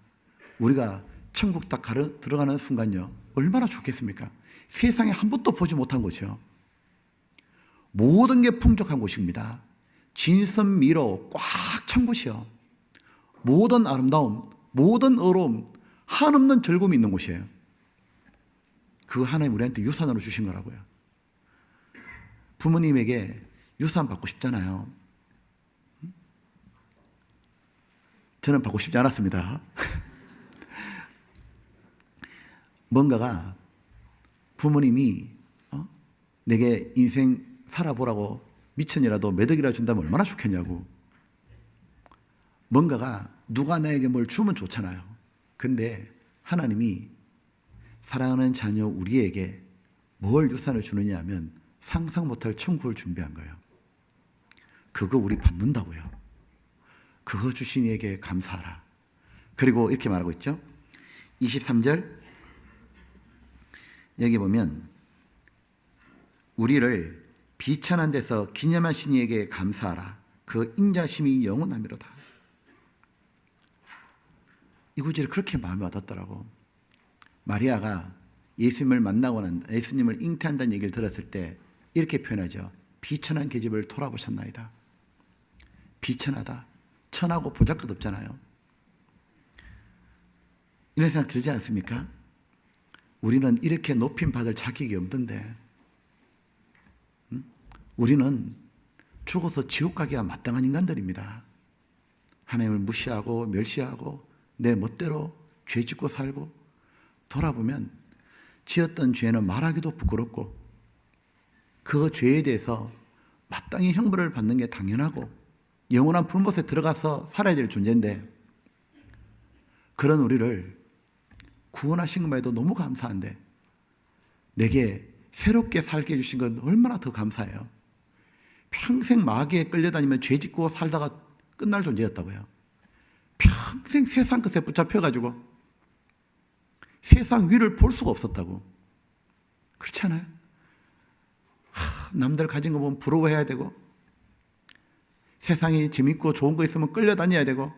우리가 천국 딱 들어가는 순간요, 얼마나 좋겠습니까? 세상에 한 번도 보지 못한 곳이요. 모든 게 풍족한 곳입니다. 진선미로 꽉 찬 곳이요. 모든 아름다움, 모든 어려움, 한없는 즐거움이 있는 곳이에요. 그거 하나님 우리한테 유산으로 주신 거라고요. 부모님에게 유산 받고 싶잖아요. 저는 받고 싶지 않았습니다. 뭔가가 부모님이 내게 인생 살아보라고 미천이라도 매덕이라 준다면 얼마나 좋겠냐고. 뭔가가 누가 나에게 뭘 주면 좋잖아요. 근데 하나님이 사랑하는 자녀 우리에게 뭘 유산을 주느냐 하면 상상 못할 천국을 준비한 거예요. 그거 우리 받는다고요. 그거 주신 이에게 감사하라. 그리고 이렇게 말하고 있죠. 23절 여기 보면 우리를 비천한 데서 기념하신 이에게 감사하라. 그 인자심이 영원하미로다. 이 구절이 그렇게 마음에 와닿더라고. 마리아가 예수님을 만나고 예수님을 잉태한다는 얘기를 들었을 때 이렇게 표현하죠. 비천한 계집을 돌아보셨나이다. 비천하다. 천하고 보잘것없잖아요. 이런 생각 들지 않습니까? 우리는 이렇게 높임 받을 자격이 없던데, 우리는 죽어서 지옥 가기가 마땅한 인간들입니다. 하나님을 무시하고 멸시하고 내 멋대로 죄 짓고 살고, 돌아보면 지었던 죄는 말하기도 부끄럽고 그 죄에 대해서 마땅히 형벌을 받는 게 당연하고 영원한 불못에 들어가서 살아야 될 존재인데, 그런 우리를 구원하신 것만 해도 너무 감사한데 내게 새롭게 살게 해주신 건 얼마나 더 감사해요. 평생 마귀에 끌려다니며 죄 짓고 살다가 끝날 존재였다고요. 평생 세상 것에 붙잡혀가지고 세상 위를 볼 수가 없었다고. 그렇지 않아요? 남들 가진 거 보면 부러워해야 되고, 세상이 재밌고 좋은 거 있으면 끌려다녀야 되고,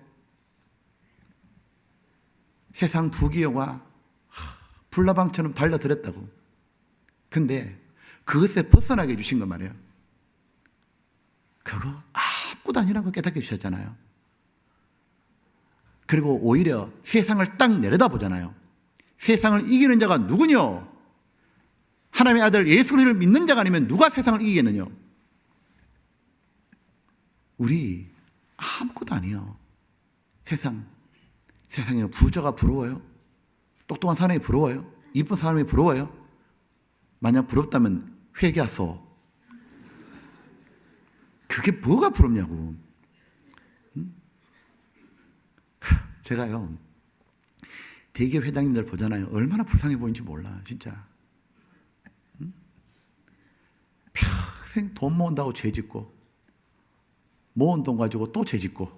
세상 부귀영화 불나방처럼 달려들었다고. 근데 그것에 벗어나게 해주신 거 말이에요. 그거 아무것도 아니라는 거 깨닫게 해주셨잖아요. 그리고 오히려 세상을 딱 내려다보잖아요. 세상을 이기는 자가 누구뇨? 하나님의 아들 예수 그리스도를 믿는 자가 아니면 누가 세상을 이기겠느냐? 우리 아무것도 아니에요. 세상에 부자가 부러워요? 똑똑한 사람이 부러워요? 이쁜 사람이 부러워요? 만약 부럽다면 회개하소. 그게 뭐가 부럽냐고. 제가요, 대기업 회장님들 보잖아요. 얼마나 불쌍해 보이는지 몰라, 진짜. 평생 돈 모은다고 죄 짓고, 모은 돈 가지고 또 죄 짓고,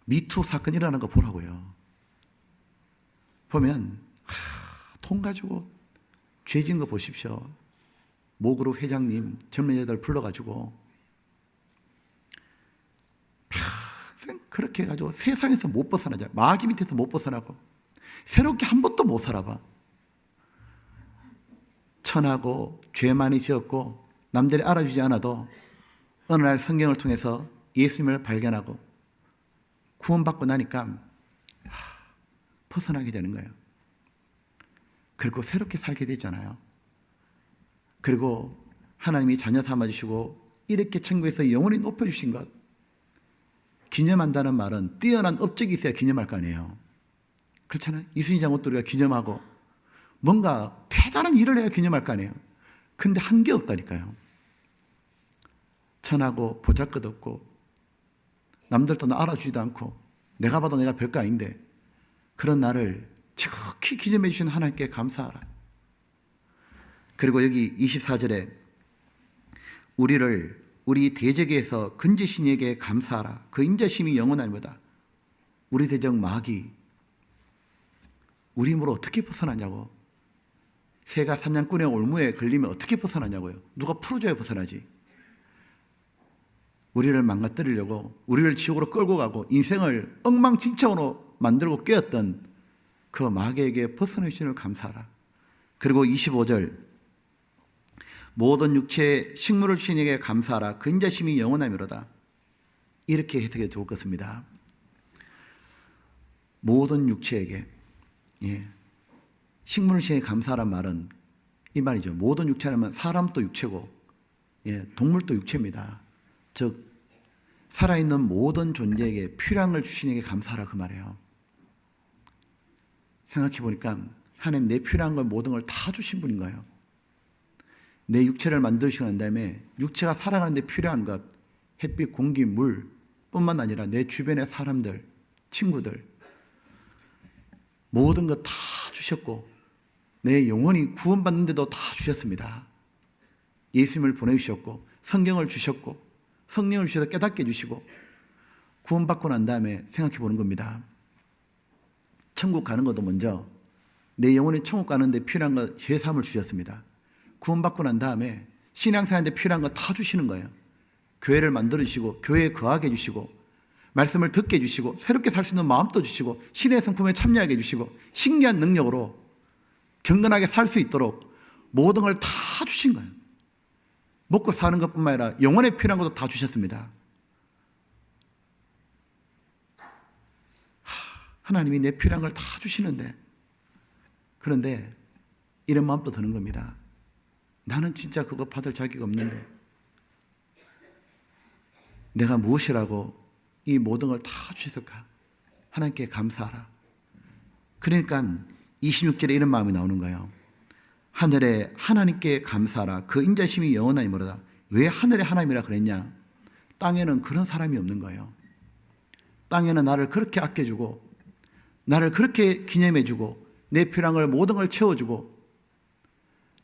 미투 사건 일어나는 거 보라고요. 보면 돈 가지고 죄 지은 거 보십시오. 모그룹 회장님 젊은 여자들 불러가지고 평생 그렇게 해가지고 세상에서 못 벗어나자. 마귀 밑에서 못 벗어나고 새롭게 한 번도 못 살아봐. 천하고 죄 많이 지었고 남들이 알아주지 않아도 어느 날 성경을 통해서 예수님을 발견하고 구원받고 나니까 벗어나게 되는 거예요. 그리고 새롭게 살게 되잖아요. 그리고 하나님이 자녀 삼아주시고 이렇게 천국에서 영원히 높여주신 것, 기념한다는 말은 뛰어난 업적이 있어야 기념할 거 아니에요. 그렇잖아요. 이순신 장군도 우리가 기념하고 뭔가 대단한 일을 해야 기념할 거 아니에요. 근데 한 게 없다니까요. 천하고 보잘것없고 남들도 알아주지도 않고 내가 봐도 내가 별거 아닌데 그런 나를 지극히 기념해 주신 하나님께 감사하라. 그리고 여기 24절에 우리 대적에서 건지신 이에게 감사하라. 그 인자심이 영원하니보다. 우리 대적 마귀, 우리 힘으로 어떻게 벗어나냐고. 새가 사냥꾼의 올무에 걸리면 어떻게 벗어나냐고요. 누가 풀어줘야 벗어나지. 우리를 망가뜨리려고, 우리를 지옥으로 끌고 가고 인생을 엉망진창으로 만들고 깨었던 그 마귀에게 벗어나주시는 감사하라. 그리고 25절, 모든 육체에 식물을 주신 이에게 감사하라. 그 인자심이 영원하미로다. 이렇게 해석해 좋을 것입니다. 모든 육체에게, 식물을 주신 이에게 감사하란 말은 이 말이죠. 모든 육체라면 사람도 육체고, 동물도 육체입니다. 즉 살아있는 모든 존재에게 필요한 걸 주신 이에게 감사하라, 그 말이에요. 생각해 보니까 하나님 내 필요한 걸 모든 걸 다 주신 분인 거예요. 내 육체를 만드시고 난 다음에 육체가 살아가는 데 필요한 것, 햇빛, 공기, 물 뿐만 아니라 내 주변의 사람들, 친구들 모든 것 다 주셨고 내 영혼이 구원받는데도 다 주셨습니다. 예수님을 보내주셨고 성경을 주셨고 성령을 주셔서 깨닫게 해주시고 구원받고 난 다음에 생각해 보는 겁니다. 천국 가는 것도 먼저 내 영혼이 천국 가는데 필요한 것 죄사함을 주셨습니다. 구원받고 난 다음에 신앙생활에 필요한 거 다 주시는 거예요. 교회를 만들어주시고 교회에 거하게 해주시고 말씀을 듣게 해주시고 새롭게 살 수 있는 마음도 주시고 신의 성품에 참여하게 해주시고 신기한 능력으로 경건하게 살 수 있도록 모든 걸 다 주신 거예요. 먹고 사는 것뿐만 아니라 영혼에 필요한 것도 다 주셨습니다. 하나님이 내 필요한 걸 다 주시는데, 그런데 이런 마음도 드는 겁니다. 나는 진짜 그거 받을 자격 없는데 내가 무엇이라고 이 모든 걸 다 주셨을까? 하나님께 감사하라. 그러니까 26절에 이런 마음이 나오는 거예요. 하늘에 하나님께 감사하라. 그 인자심이 영원하니 뭐라다. 왜 하늘에 하나님이라 그랬냐? 땅에는 그런 사람이 없는 거예요. 땅에는 나를 그렇게 아껴주고 나를 그렇게 기념해주고 내 필요한 걸 모든 걸 채워주고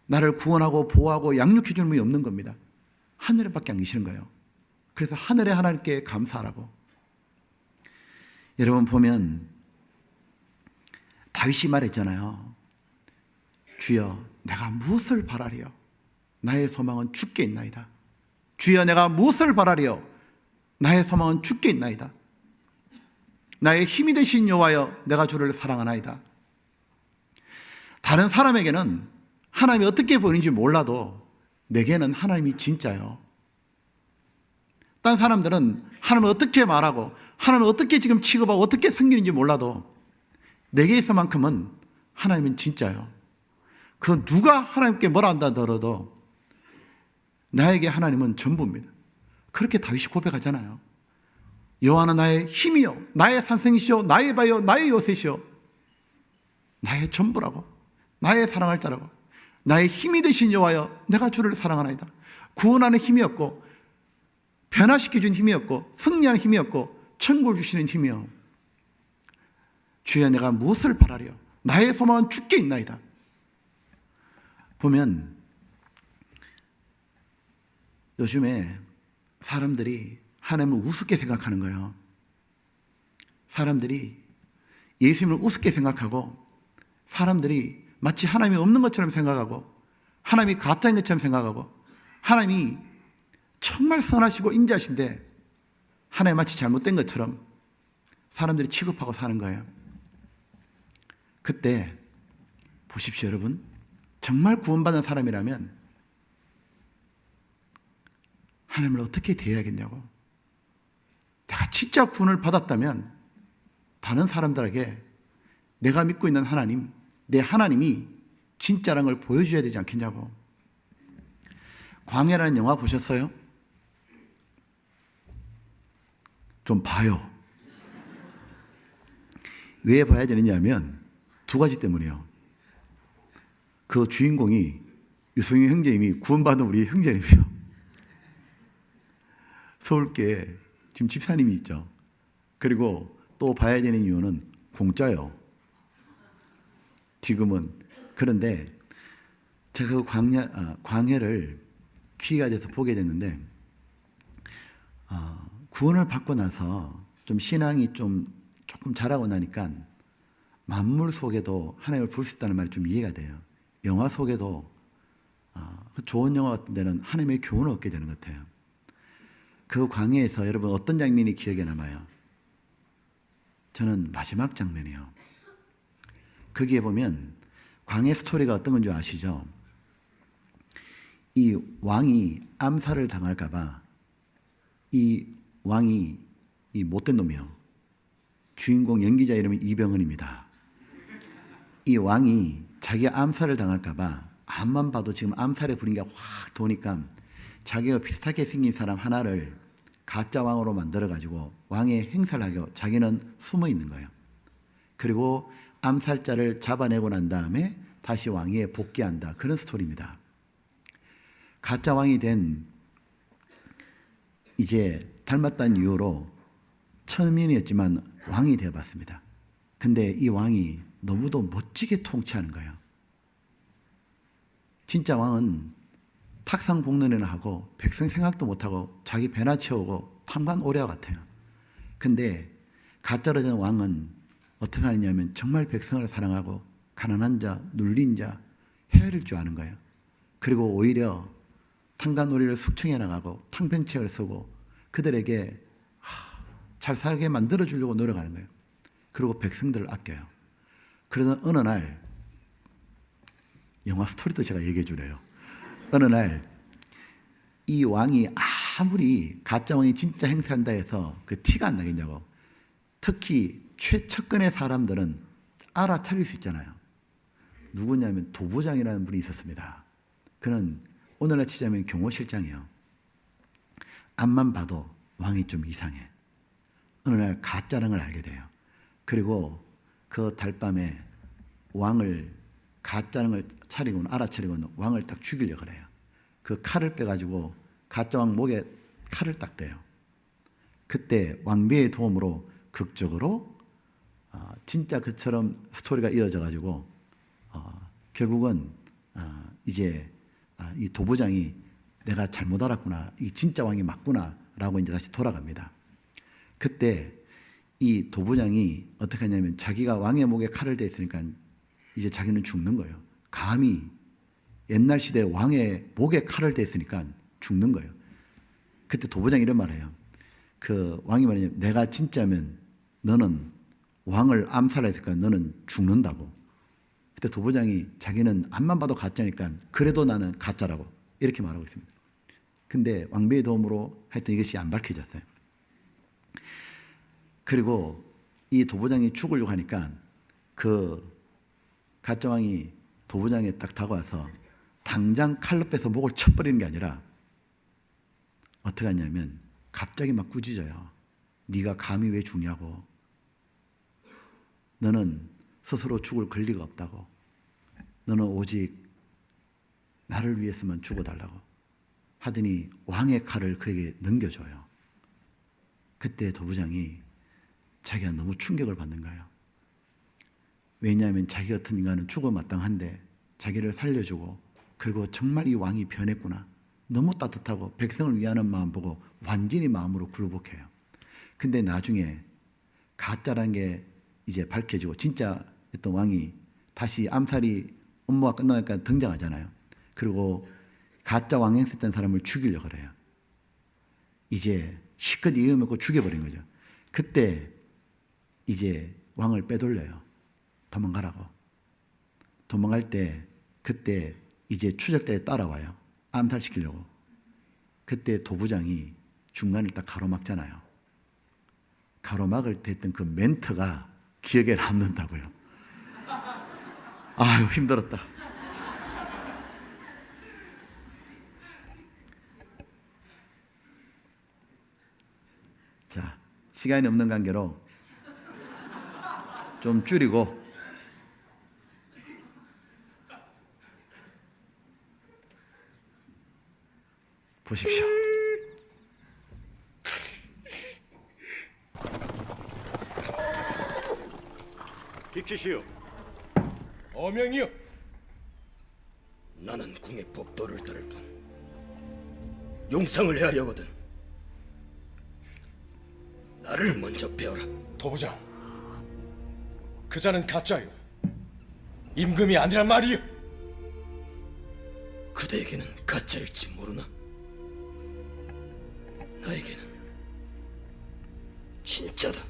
나를 구원하고 보호하고 양육해 주는 분이 없는 겁니다. 하늘에밖에 안 계시는 거예요. 그래서 하늘에 하나님께 감사하라고. 여러분 보면 다윗이 말했잖아요. 주여 내가 무엇을 바라리요? 나의 소망은 주께 있나이다. 주여 내가 무엇을 바라리요? 나의 소망은 주께 있나이다. 나의 힘이 되신 여호와여 내가 주를 사랑하나이다. 다른 사람에게는 하나님이 어떻게 보이는지 몰라도 내게는 하나님이 진짜요. 딴 사람들은 하나님을 어떻게 말하고 하나님을 어떻게 지금 취급하고 어떻게 섬기는지 몰라도 내게 있어만큼은 하나님은 진짜요. 그 누가 하나님께 뭐라 한다 하더라도 나에게 하나님은 전부입니다. 그렇게 다윗이 고백하잖아요. 여호와는 나의 힘이요 나의 산성이시요 나의 바요 나의 요새시요 나의 전부라고, 나의 사랑할 자라고, 나의 힘이 되신 여호와여 내가 주를 사랑하나이다. 구원하는 힘이었고 변화시켜준 힘이었고 승리하는 힘이었고 천국을 주시는 힘이요. 주여 내가 무엇을 바라려? 나의 소망은 주께 있나이다. 보면 요즘에 사람들이 하나님을 우습게 생각하는 거예요. 사람들이 예수님을 우습게 생각하고 사람들이 마치 하나님이 없는 것처럼 생각하고 하나님이 가짜인 것처럼 생각하고 하나님이 정말 선하시고 인자하신데 하나님 마치 잘못된 것처럼 사람들이 취급하고 사는 거예요. 그때 보십시오 여러분, 정말 구원받은 사람이라면 하나님을 어떻게 대해야겠냐고. 내가 진짜 구원을 받았다면 다른 사람들에게 내가 믿고 있는 하나님, 내 하나님이 진짜라는 걸 보여줘야 되지 않겠냐고. 광야라는 영화 보셨어요? 좀 봐요. 왜 봐야 되느냐면 두 가지 때문이에요. 그 주인공이 유승윤 형제님이 구원받은 우리 형제님이에요. 서울교회 지금 집사님이 있죠. 그리고 또 봐야 되는 이유는 공짜요. 지금은. 그런데 제가 그 광야를 기회가 돼서 보게 됐는데 구원을 받고 나서 좀 신앙이 좀 조금 자라고 나니까 만물 속에도 하나님을 볼 수 있다는 말이 좀 이해가 돼요. 영화 속에도 좋은 영화 같은 데는 하나님의 교훈을 얻게 되는 것 같아요. 그 광야에서 여러분 어떤 장면이 기억에 남아요? 저는 마지막 장면이에요. 거기에 보면 광야 스토리가 어떤 건지 아시죠? 이 왕이 암살을 당할까 봐 이 왕이 이 못된 놈이요. 주인공 연기자 이름은 이병헌입니다. 이 왕이 자기가 암살을 당할까 봐 앞만 봐도 지금 암살의 분위기가 확 도니까 자기가 비슷하게 생긴 사람 하나를 가짜 왕으로 만들어가지고 왕의 행사를 하고 자기는 숨어 있는 거예요. 그리고 암살자를 잡아내고 난 다음에 다시 왕위에 복귀한다. 그런 스토리입니다. 가짜 왕이 된 이제 닮았다는 이유로 천민이었지만 왕이 되어봤습니다. 근데 이 왕이 너무도 멋지게 통치하는 거예요. 진짜 왕은 탁상복론이나 하고 백성 생각도 못하고 자기 배나 채우고 탐관 오래와 같아요. 근데 가짜로 된 왕은 어떻게 하느냐면 정말 백성을 사랑하고 가난한 자, 눌린 자 헤아릴 줄 아는 거예요. 그리고 오히려 탕간오리를 숙청해 나가고 탕병책을 쓰고 그들에게 잘 살게 만들어주려고 노력하는 거예요. 그리고 백성들을 아껴요. 그러던 어느 날 영화 스토리도 제가 얘기해 주래요. 어느 날 이 왕이 아무리 가짜 왕이 진짜 행세한다 해서 그 티가 안 나겠냐고. 특히 최측근의 사람들은 알아차릴 수 있잖아요. 누구냐면 도부장이라는 분이 있었습니다. 그는 오늘날 치자면 경호실장이에요. 앞만 봐도 왕이 좀 이상해. 어느 날 가짜랑을 알게 돼요. 그리고 그 달밤에 왕을 가짜랑을 차리고는 알아차리고는 왕을 딱 죽이려고 해요. 그 칼을 빼가지고 가짜 왕 목에 칼을 딱 대요. 그때 왕비의 도움으로 극적으로 진짜 그처럼 스토리가 이어져가지고 결국은 이제 이 도부장이 내가 잘못 알았구나, 이 진짜 왕이 맞구나라고 이제 다시 돌아갑니다. 그때 이 도부장이 어떻게 하냐면 자기가 왕의 목에 칼을 대있으니까 이제 자기는 죽는 거예요. 감히 옛날 시대에 왕의 목에 칼을 대있으니까 죽는 거예요. 그때 도부장이 이런 말을 해요. 그 왕이 말하냐면 내가 진짜면 너는 왕을 암살했으니까 너는 죽는다고. 그때 도부장이 자기는 앞만 봐도 가짜니까 그래도 나는 가짜라고 이렇게 말하고 있습니다. 근데 왕비의 도움으로 하여튼 이것이 안 밝혀졌어요. 그리고 이 도부장이 죽으려고 하니까 그 가짜 왕이 도부장에 딱 다가와서 당장 칼로 빼서 목을 쳐버리는 게 아니라 어떻게 하냐면 갑자기 막 꾸짖어요. 네가 감히 왜 죽냐고. 너는 스스로 죽을 권리가 없다고. 너는 오직 나를 위해서만 죽어달라고 하더니 왕의 칼을 그에게 넘겨줘요. 그때 도부장이 자기가 너무 충격을 받는 거예요. 왜냐하면 자기 같은 인간은 죽어 마땅한데 자기를 살려주고 그리고 정말 이 왕이 변했구나. 너무 따뜻하고 백성을 위하는 마음 보고 완전히 마음으로 굴복해요. 근데 나중에 가짜라는 게 이제 밝혀지고 진짜였던 왕이 다시 암살이 업무가 끝나니까 등장하잖아요. 그리고 가짜 왕행했던 사람을 죽이려고 그래요. 이제 실컷 이겨먹고 죽여버린 거죠. 그때 이제 왕을 빼돌려요. 도망가라고. 도망갈 때 그때 이제 추적자에 따라와요. 암살시키려고. 그때 도부장이 중간을 딱 가로막잖아요. 가로막을 때 했던 그 멘트가 기억에 남는다고요. 아유, 힘들었다. 자, 시간이 없는 관계로 좀 줄이고 보십시오. 빅치시오. 어명이요. 나는 궁의 법도를 따를 뿐 용상을 헤아려거든. 나를 먼저 배워라. 도부장, 그 자는 가짜요. 임금이 아니란 말이요. 그대에게는 가짜일지 모르나 나에게는 진짜다.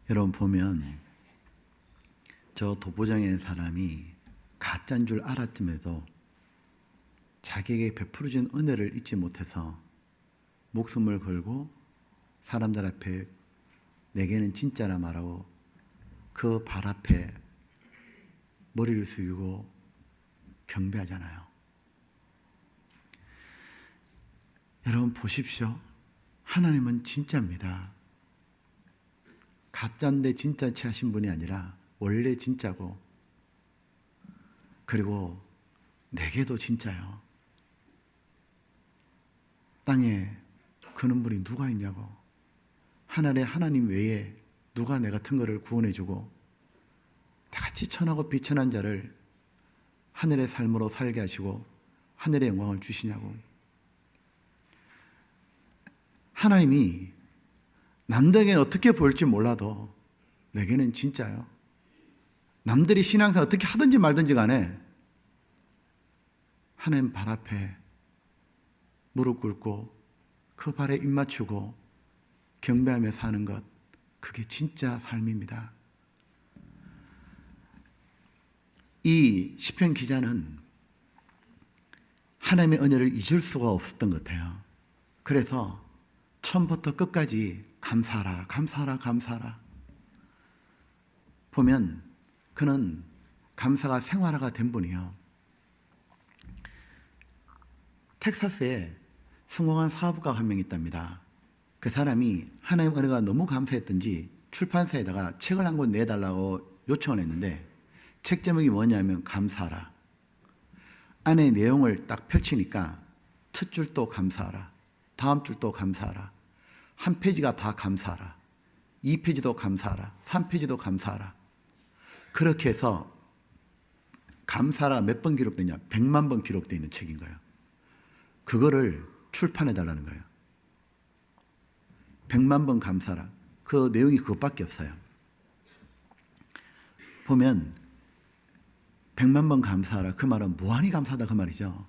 여러분 보면 저 도부장의 사람이 가짜인 줄 알았음에도 자기에게 베풀어진 은혜를 잊지 못해서 목숨을 걸고 사람들 앞에 내게는 진짜라 말하고 그 발 앞에 머리를 숙이고 경배하잖아요. 여러분 보십시오. 하나님은 진짜입니다. 가짜인데 진짜치 하신 분이 아니라 원래 진짜고, 그리고 내게도 진짜요. 땅에 그는 분이 누가 있냐고. 하늘에 하나님 외에 누가 내 같은 거를 구원해주고 다같이 천하고 비천한 자를 하늘의 삶으로 살게 하시고 하늘의 영광을 주시냐고. 하나님이 남들에게 어떻게 보일지 몰라도 내게는 진짜요. 남들이 신앙생활 어떻게 하든지 말든지 간에 하나님 발 앞에 무릎 꿇고 그 발에 입 맞추고 경배하며 사는 것, 그게 진짜 삶입니다. 이 시편 기자는 하나님의 은혜를 잊을 수가 없었던 것 같아요. 그래서 처음부터 끝까지 감사하라, 감사하라, 감사하라. 보면 그는 감사가 생활화가 된 분이요. 텍사스에 성공한 사업가가 한 명 있답니다. 그 사람이 하나님 은혜가 너무 감사했던지 출판사에다가 책을 한 권 내달라고 요청을 했는데 책 제목이 뭐냐면 감사하라. 안에 내용을 딱 펼치니까 첫 줄도 감사하라, 다음 줄도 감사하라, 한 페이지가 다 감사하라, 2페이지도 감사하라, 3페이지도 감사하라. 그렇게 해서 감사하라 몇 번 기록되냐? 100만 번 기록되어 있는 책인 거예요. 그거를 출판해 달라는 거예요. 100만 번 감사하라. 그 내용이 그것밖에 없어요. 보면 100만 번 감사하라. 그 말은 무한히 감사하다 그 말이죠.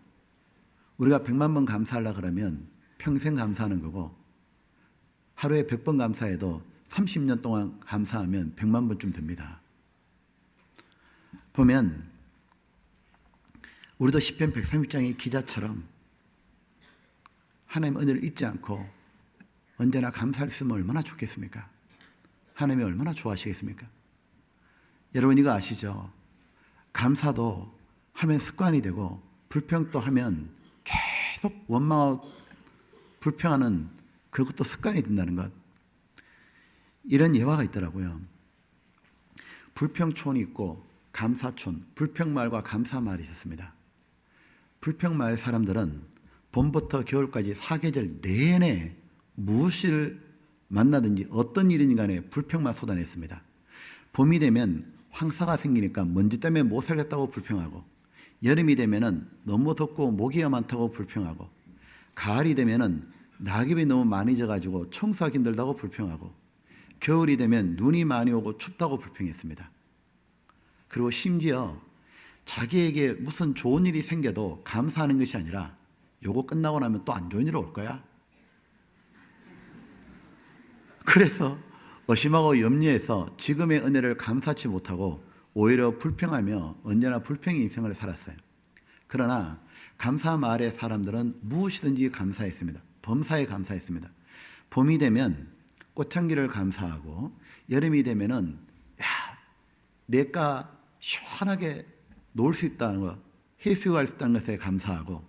우리가 100만 번 감사하려 그러면 평생 감사하는 거고, 하루에 100번 감사해도 30년 동안 감사하면 100만 번쯤 됩니다. 보면 우리도 시편 130장의 기자처럼 하나님의 은혜를 잊지 않고 언제나 감사할 수 있으면 얼마나 좋겠습니까? 하나님이 얼마나 좋아하시겠습니까? 여러분 이거 아시죠? 감사도 하면 습관이 되고 불평도 하면 계속 원망하고 불평하는 그것도 습관이 된다는 것. 이런 예화가 있더라고요. 불평촌이 있고 감사촌, 불평마을과 감사마을이 있었습니다. 불평마을 사람들은 봄부터 겨울까지 사계절 내내 무엇을 만나든지 어떤 일이든 간에 불평만 쏟아냈습니다. 봄이 되면 황사가 생기니까 먼지 때문에 못 살겠다고 불평하고, 여름이 되면은 너무 덥고 모기가 많다고 불평하고, 가을이 되면은 낙엽이 너무 많이 져가지고 청소하기 힘들다고 불평하고, 겨울이 되면 눈이 많이 오고 춥다고 불평했습니다. 그리고 심지어 자기에게 무슨 좋은 일이 생겨도 감사하는 것이 아니라 요거 끝나고 나면 또 안 좋은 일이 올 거야. 그래서 의심하고 염려해서 지금의 은혜를 감사치 못하고 오히려 불평하며 언제나 불평의 인생을 살았어요. 그러나 감사마을의 사람들은 무엇이든지 감사했습니다. 범사에 감사했습니다. 봄이 되면 꽃향기를 감사하고, 여름이 되면은 내가 시원하게 놀 수 있다는 것, 해수욕 할 수 있다는 것에 감사하고,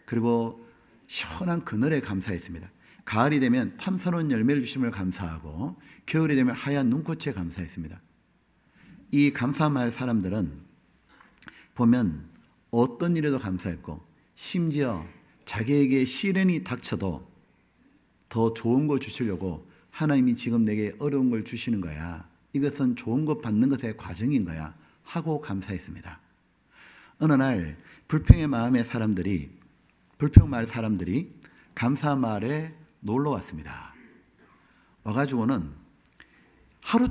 그리고 시원한 그늘에 감사했습니다. 가을이 되면 탐스러운 열매를 주심을 감사하고, 겨울이 되면 하얀 눈꽃에 감사했습니다. 이 감사마을 사람들은 보면 어떤 일에도 감사했고, 심지어 자기에게 시련이 닥쳐도 더 좋은 걸 주시려고 하나님이 지금 내게 어려운 걸 주시는 거야, 이것은 좋은 것 받는 것의 과정인 거야 하고 감사했습니다. 어느 날 불평의 마음의 사람들이, 불평마을 사람들이 감사마을에 놀러 왔습니다. 와가지고는 하루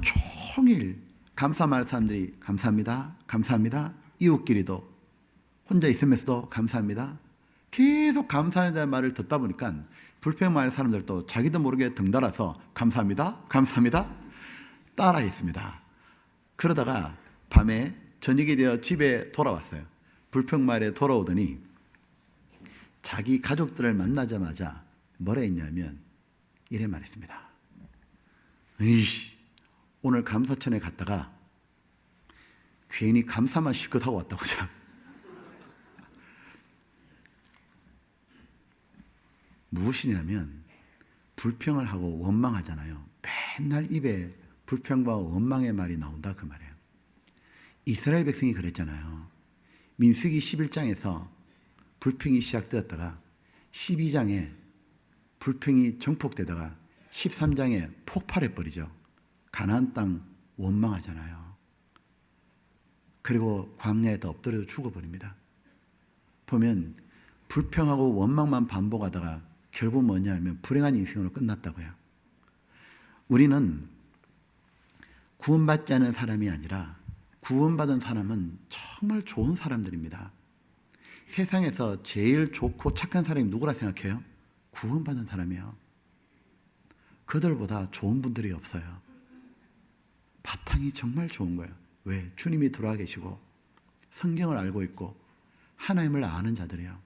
종일 감사마을 사람들이 감사합니다, 감사합니다, 이웃끼리도 혼자 있으면서도 감사합니다, 계속 감사하다는 말을 듣다 보니까 불평마을 사람들도 자기도 모르게 덩달아서 감사합니다, 감사합니다 따라했습니다. 그러다가 밤에 저녁이 되어 집에 돌아왔어요. 불평마을에 돌아오더니 자기 가족들을 만나자마자 뭐라 했냐면 이래 말했습니다. 에이씨, 오늘 감사천에 갔다가 괜히 감사만 실컷 하고 왔다고. 무엇이냐면 불평을 하고 원망하잖아요. 맨날 입에 불평과 원망의 말이 나온다 그 말이에요. 이스라엘 백성이 그랬잖아요. 민수기 11장에서 불평이 시작되었다가 12장에 불평이 정폭되다가 13장에 폭발해버리죠. 가나안 땅 원망하잖아요. 그리고 광야에다 엎드려 죽어버립니다. 보면 불평하고 원망만 반복하다가 결국 뭐냐 하면 불행한 인생으로 끝났다고요. 우리는 구원받지 않은 사람이 아니라 구원받은 사람은 정말 좋은 사람들입니다. 세상에서 제일 좋고 착한 사람이 누구라 생각해요? 구원받은 사람이에요. 그들보다 좋은 분들이 없어요. 바탕이 정말 좋은 거예요. 왜? 주님이 들어와 계시고 성경을 알고 있고 하나님을 아는 자들이에요.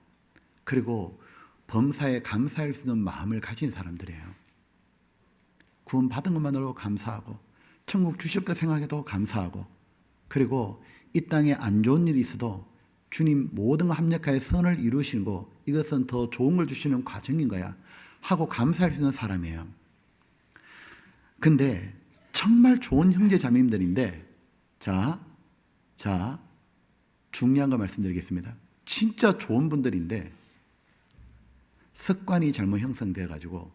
그리고 범사에 감사할 수 있는 마음을 가진 사람들이에요. 구원받은 것만으로 감사하고 천국 주실 것 생각해도 감사하고 그리고 이 땅에 안 좋은 일이 있어도 주님 모든 걸 합력하여 선을 이루시고 이것은 더 좋은 걸 주시는 과정인 거야 하고 감사할 수 있는 사람이에요. 근데 정말 좋은 형제 자매님들인데 자 중요한 거 말씀드리겠습니다. 진짜 좋은 분들인데 습관이 잘못 형성되어 가지고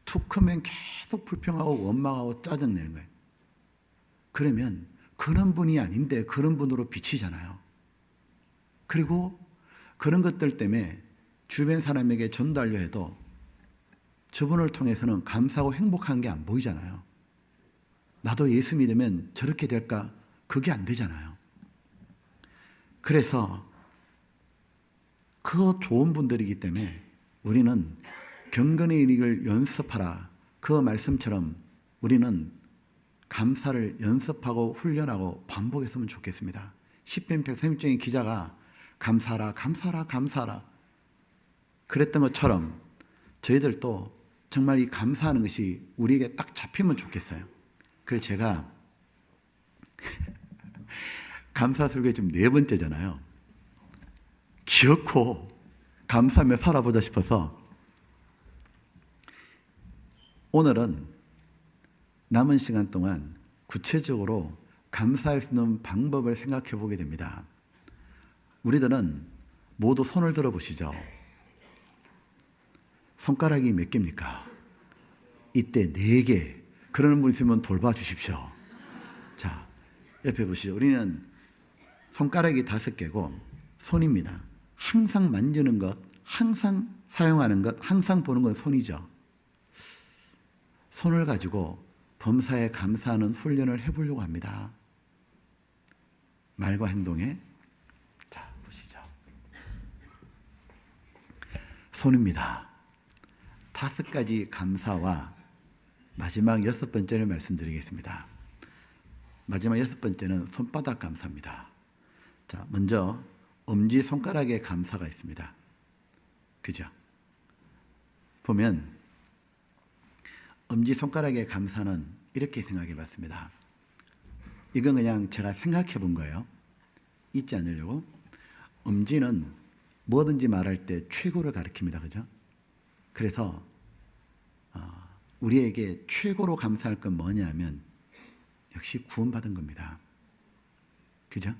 툭 하면 계속 불평하고 원망하고 짜증내는 거예요. 그러면 그런 분이 아닌데 그런 분으로 비치잖아요. 그리고 그런 것들 때문에 주변 사람에게 전달려 해도 저분을 통해서는 감사하고 행복한 게 안 보이잖아요. 나도 예수 믿으면 저렇게 될까? 그게 안 되잖아요. 그래서 그 좋은 분들이기 때문에 우리는 경건의 일을 연습하라. 그 말씀처럼 우리는 감사를 연습하고 훈련하고 반복했으면 좋겠습니다. 시편 130장의 기자가 감사하라, 감사하라, 감사하라 그랬던 것처럼 저희들도 정말 이 감사하는 것이 우리에게 딱 잡히면 좋겠어요. 그래서 제가 감사 설교 지금 4번째잖아요. 기어코 감사하며 살아보자 싶어서 오늘은 남은 시간 동안 구체적으로 감사할 수 있는 방법을 생각해 보게 됩니다. 우리들은 모두 손을 들어 보시죠. 손가락이 몇 개입니까? 이때 4개. 그러는 분 있으면 돌봐주십시오. 자, 옆에 보시죠. 우리는 손가락이 5개고 손입니다. 항상 만지는 것, 항상 사용하는 것, 항상 보는 건 손이죠. 손을 가지고 범사에 감사하는 훈련을 해보려고 합니다. 말과 행동에. 자, 보시죠. 손입니다. 5가지 감사와 마지막 6번째를 말씀드리겠습니다. 마지막 6번째는 손바닥 감사입니다. 자, 먼저 엄지손가락에 감사가 있습니다. 그죠? 보면 엄지손가락의 감사는 이렇게 생각해 봤습니다. 이건 그냥 제가 생각해 본 거예요. 잊지 않으려고. 엄지는 뭐든지 말할 때 최고를 가리킵니다. 그죠? 그래서 우리에게 최고로 감사할 건 뭐냐면 역시 구원받은 겁니다. 그죠?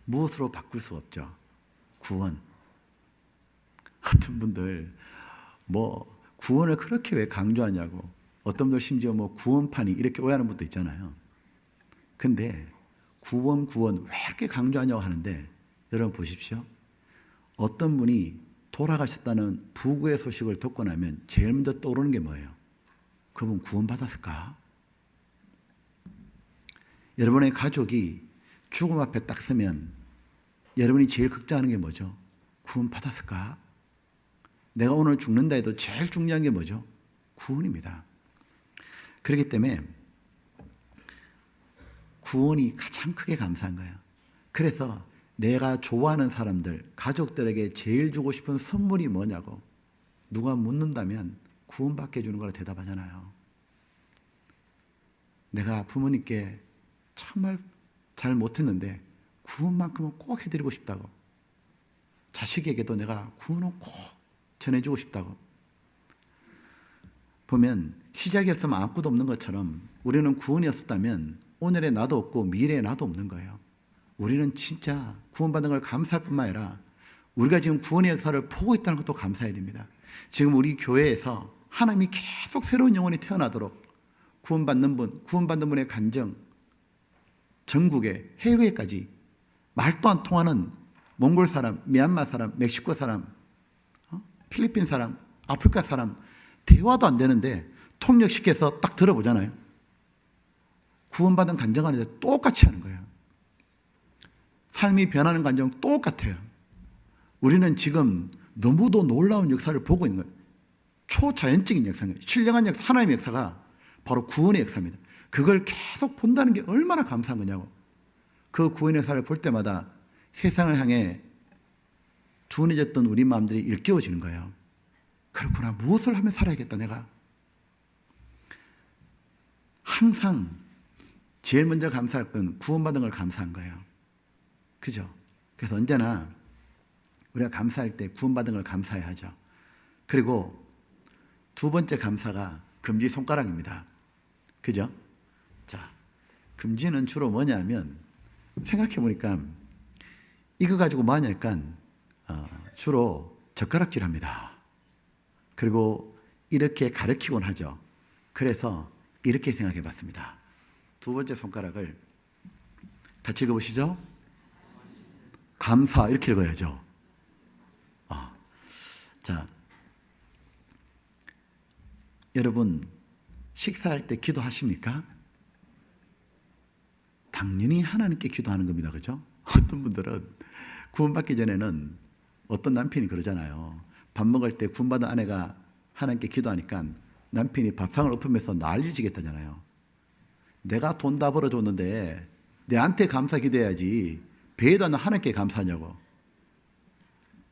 무엇으로 바꿀 수 없죠. 구원. 어떤 분들 구원을 그렇게 왜 강조하냐고. 어떤 분들 심지어 구원판이 이렇게 오해하는 분도 있잖아요. 근데 구원 왜 이렇게 강조하냐고 하는데 여러분 보십시오. 어떤 분이 돌아가셨다는 부고의 소식을 듣고 나면 제일 먼저 떠오르는 게 뭐예요? 그분 구원받았을까? 여러분의 가족이 죽음 앞에 딱 서면 여러분이 제일 걱정하는 게 뭐죠? 구원받았을까? 내가 오늘 죽는다 해도 제일 중요한 게 뭐죠? 구원입니다. 그렇기 때문에 구원이 가장 크게 감사한 거예요. 그래서 내가 좋아하는 사람들, 가족들에게 제일 주고 싶은 선물이 뭐냐고. 누가 묻는다면 구원받게 해주는 거라 대답하잖아요. 내가 부모님께 정말 잘 못했는데 구원만큼은 꼭 해드리고 싶다고. 자식에게도 내가 구원은 꼭 전해주고 싶다고. 보면 시작이 없으면 아무것도 없는 것처럼 우리는 구원이 없었다면 오늘의 나도 없고 미래의 나도 없는 거예요. 우리는 진짜 구원받은 걸 감사할 뿐만 아니라 우리가 지금 구원의 역사를 보고 있다는 것도 감사해야 됩니다. 지금 우리 교회에서 하나님이 계속 새로운 영혼이 태어나도록 구원받는 분의 간증, 전국에 해외까지 말도 안 통하는 몽골 사람, 미얀마 사람, 멕시코 사람, 필리핀 사람, 아프리카 사람 대화도 안 되는데 통역시켜서 딱 들어보잖아요. 구원받은 간증하는데 똑같이 하는 거예요. 삶이 변하는 간증 똑같아요. 우리는 지금 너무도 놀라운 역사를 보고 있는 거예요. 초자연적인 역사입니다. 신령한 역사, 하나님의 역사가 바로 구원의 역사입니다. 그걸 계속 본다는 게 얼마나 감사한 거냐고. 그 구원의 역사를 볼 때마다 세상을 향해 둔해졌던 우리 마음들이 일깨워지는 거예요. 그렇구나. 무엇을 하면 살아야겠다 내가. 항상 제일 먼저 감사할 건 구원받은 걸 감사한 거예요. 그죠? 그래서 언제나 우리가 감사할 때 구원받은 걸 감사해야 하죠. 그리고 두 번째 감사가 금지손가락입니다. 그죠? 자, 금지는 주로 뭐냐면 생각해 보니까 이거 가지고 뭐 하냐니까 주로 젓가락질 합니다. 그리고 이렇게 가르치곤 하죠. 그래서 이렇게 생각해 봤습니다. 두 번째 손가락을 같이 읽어보시죠. 감사 이렇게 읽어야죠. 자, 여러분 식사할 때 기도하십니까? 당연히 하나님께 기도하는 겁니다. 그죠? 어떤 분들은 구원받기 전에는 어떤 남편이 그러잖아요. 밥 먹을 때 구원받은 아내가 하나님께 기도하니까 남편이 밥상을 엎으면서 난리지겠다잖아요. 내가 돈 다 벌어줬는데 내한테 감사 기도해야지 배에도 안 하나님께 감사하냐고.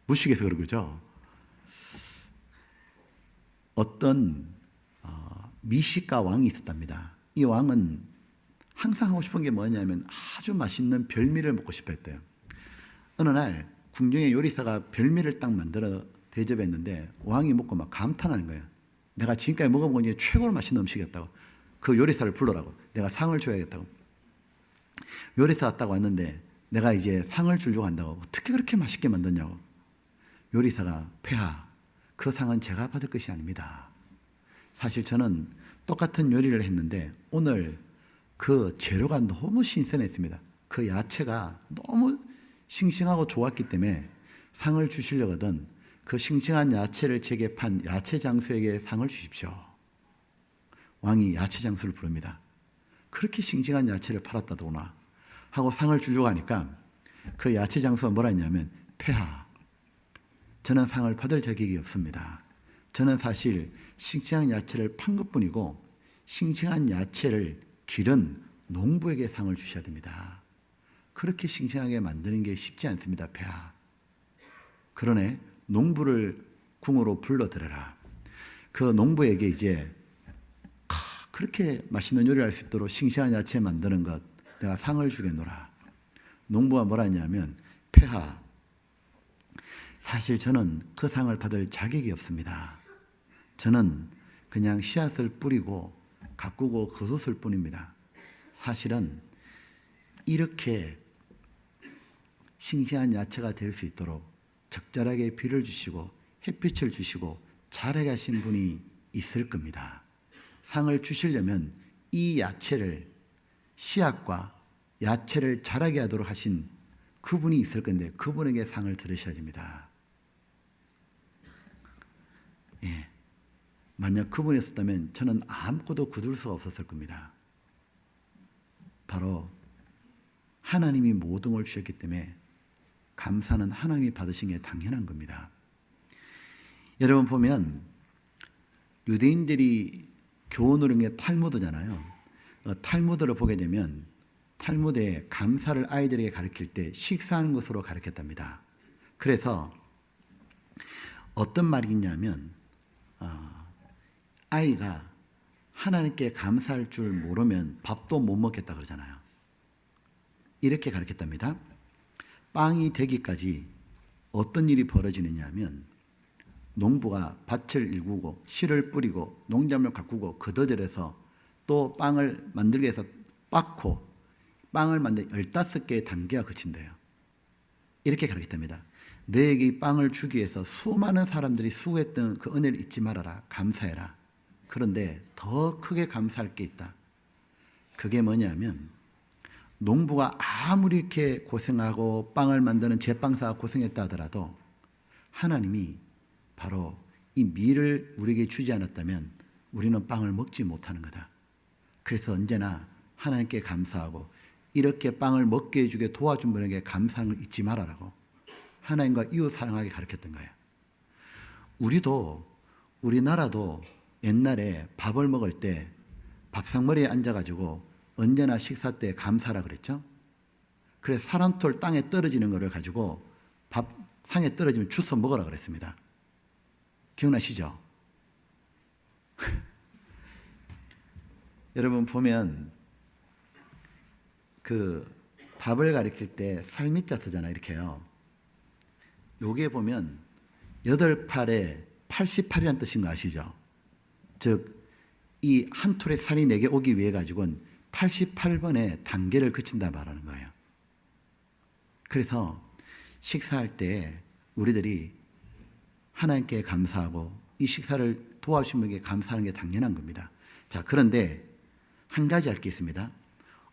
무식해서 그런 거죠. 어떤 미식가 왕이 있었답니다. 이 왕은 항상 하고 싶은 게 뭐냐면 아주 맛있는 별미를 먹고 싶어 했대요. 어느 날 궁정의 요리사가 별미를 딱 만들어 대접했는데 왕이 먹고 막 감탄하는 거예요. 내가 지금까지 먹어본 것 중에 최고로 맛있는 음식이었다고. 그 요리사를 불러라고. 내가 상을 줘야겠다고. 요리사 왔다고 왔는데 내가 이제 상을 주려고 한다고. 어떻게 그렇게 맛있게 만드냐고. 요리사가 폐하, 그 상은 제가 받을 것이 아닙니다. 사실 저는 똑같은 요리를 했는데 오늘 그 재료가 너무 신선했습니다. 그 야채가 너무 싱싱하고 좋았기 때문에 상을 주시려거든 그 싱싱한 야채를 제게 판 야채 장수에게 상을 주십시오. 왕이 야채 장수를 부릅니다. 그렇게 싱싱한 야채를 팔았다더구나 하고 상을 주려고 하니까 그 야채 장수가 뭐라 했냐면 폐하, 저는 상을 받을 자격이 없습니다. 저는 사실 싱싱한 야채를 판 것뿐이고 싱싱한 야채를 기른 농부에게 상을 주셔야 됩니다. 그렇게 싱싱하게 만드는 게 쉽지 않습니다. 폐하. 그러네. 농부를 궁으로 불러들여라. 그 농부에게 이제 그렇게 맛있는 요리를 할 수 있도록 싱싱한 야채 만드는 것 내가 상을 주겠노라. 농부가 뭐라 했냐면 폐하, 사실 저는 그 상을 받을 자격이 없습니다. 저는 그냥 씨앗을 뿌리고 가꾸고 거뒀을 뿐입니다. 사실은 이렇게 싱싱한 야채가 될 수 있도록 적절하게 비를 주시고 햇빛을 주시고 자라게 하신 분이 있을 겁니다. 상을 주시려면 이 야채를 씨앗과 야채를 자라게 하도록 하신 그분이 있을 건데 그분에게 상을 들으셔야 됩니다. 예. 만약 그분이 있었다면 저는 아무것도 거둘 수가 없었을 겁니다. 바로 하나님이 모든 걸 주셨기 때문에 감사는 하나님이 받으신 게 당연한 겁니다. 여러분 보면 유대인들이 교훈을 한 게 탈무드잖아요. 탈무드를 보게 되면 탈무드에 감사를 아이들에게 가르칠 때 식사하는 것으로 가르쳤답니다. 그래서 어떤 말이 있냐면 아이가 하나님께 감사할 줄 모르면 밥도 못 먹겠다 그러잖아요. 이렇게 가르쳤답니다. 빵이 되기까지 어떤 일이 벌어지느냐 하면 농부가 밭을 일구고 씨를 뿌리고 농작물을 가꾸고 걷어들여서 또 빵을 만들기 위해서 빻고 빵을 만들 15개의 단계가 거친대요. 이렇게 가르쳤답니다. 너에게 이 빵을 주기 위해서 수많은 사람들이 수고했던 그 은혜를 잊지 말아라. 감사해라. 그런데 더 크게 감사할 게 있다. 그게 뭐냐면 농부가 아무리 이렇게 고생하고 빵을 만드는 제빵사가 고생했다 하더라도 하나님이 바로 이 밀을 우리에게 주지 않았다면 우리는 빵을 먹지 못하는 거다. 그래서 언제나 하나님께 감사하고 이렇게 빵을 먹게 해주게 도와준 분에게 감사함을 잊지 말아라고 하나님과 이웃 사랑하게 가르쳤던 거예요. 우리나라도 옛날에 밥을 먹을 때 밥상머리에 앉아가지고 언제나 식사 때 감사라 그랬죠. 그래서 사람톨 땅에 떨어지는 거를 가지고 밥상에 떨어지면 주워 먹으라 그랬습니다. 기억나시죠? 여러분 보면 그 밥을 가리킬 때 살미자 쓰잖아요. 이렇게요. 요게 보면 8팔에 88이라는 뜻인 거 아시죠? 즉 이 한 톨에 살이 4개 오기 위해 가지고는 88번의 단계를 거친다 말하는 거예요. 그래서 식사할 때 우리들이 하나님께 감사하고 이 식사를 도와주신 분에게 감사하는 게 당연한 겁니다. 자, 그런데 한 가지 알 게 있습니다.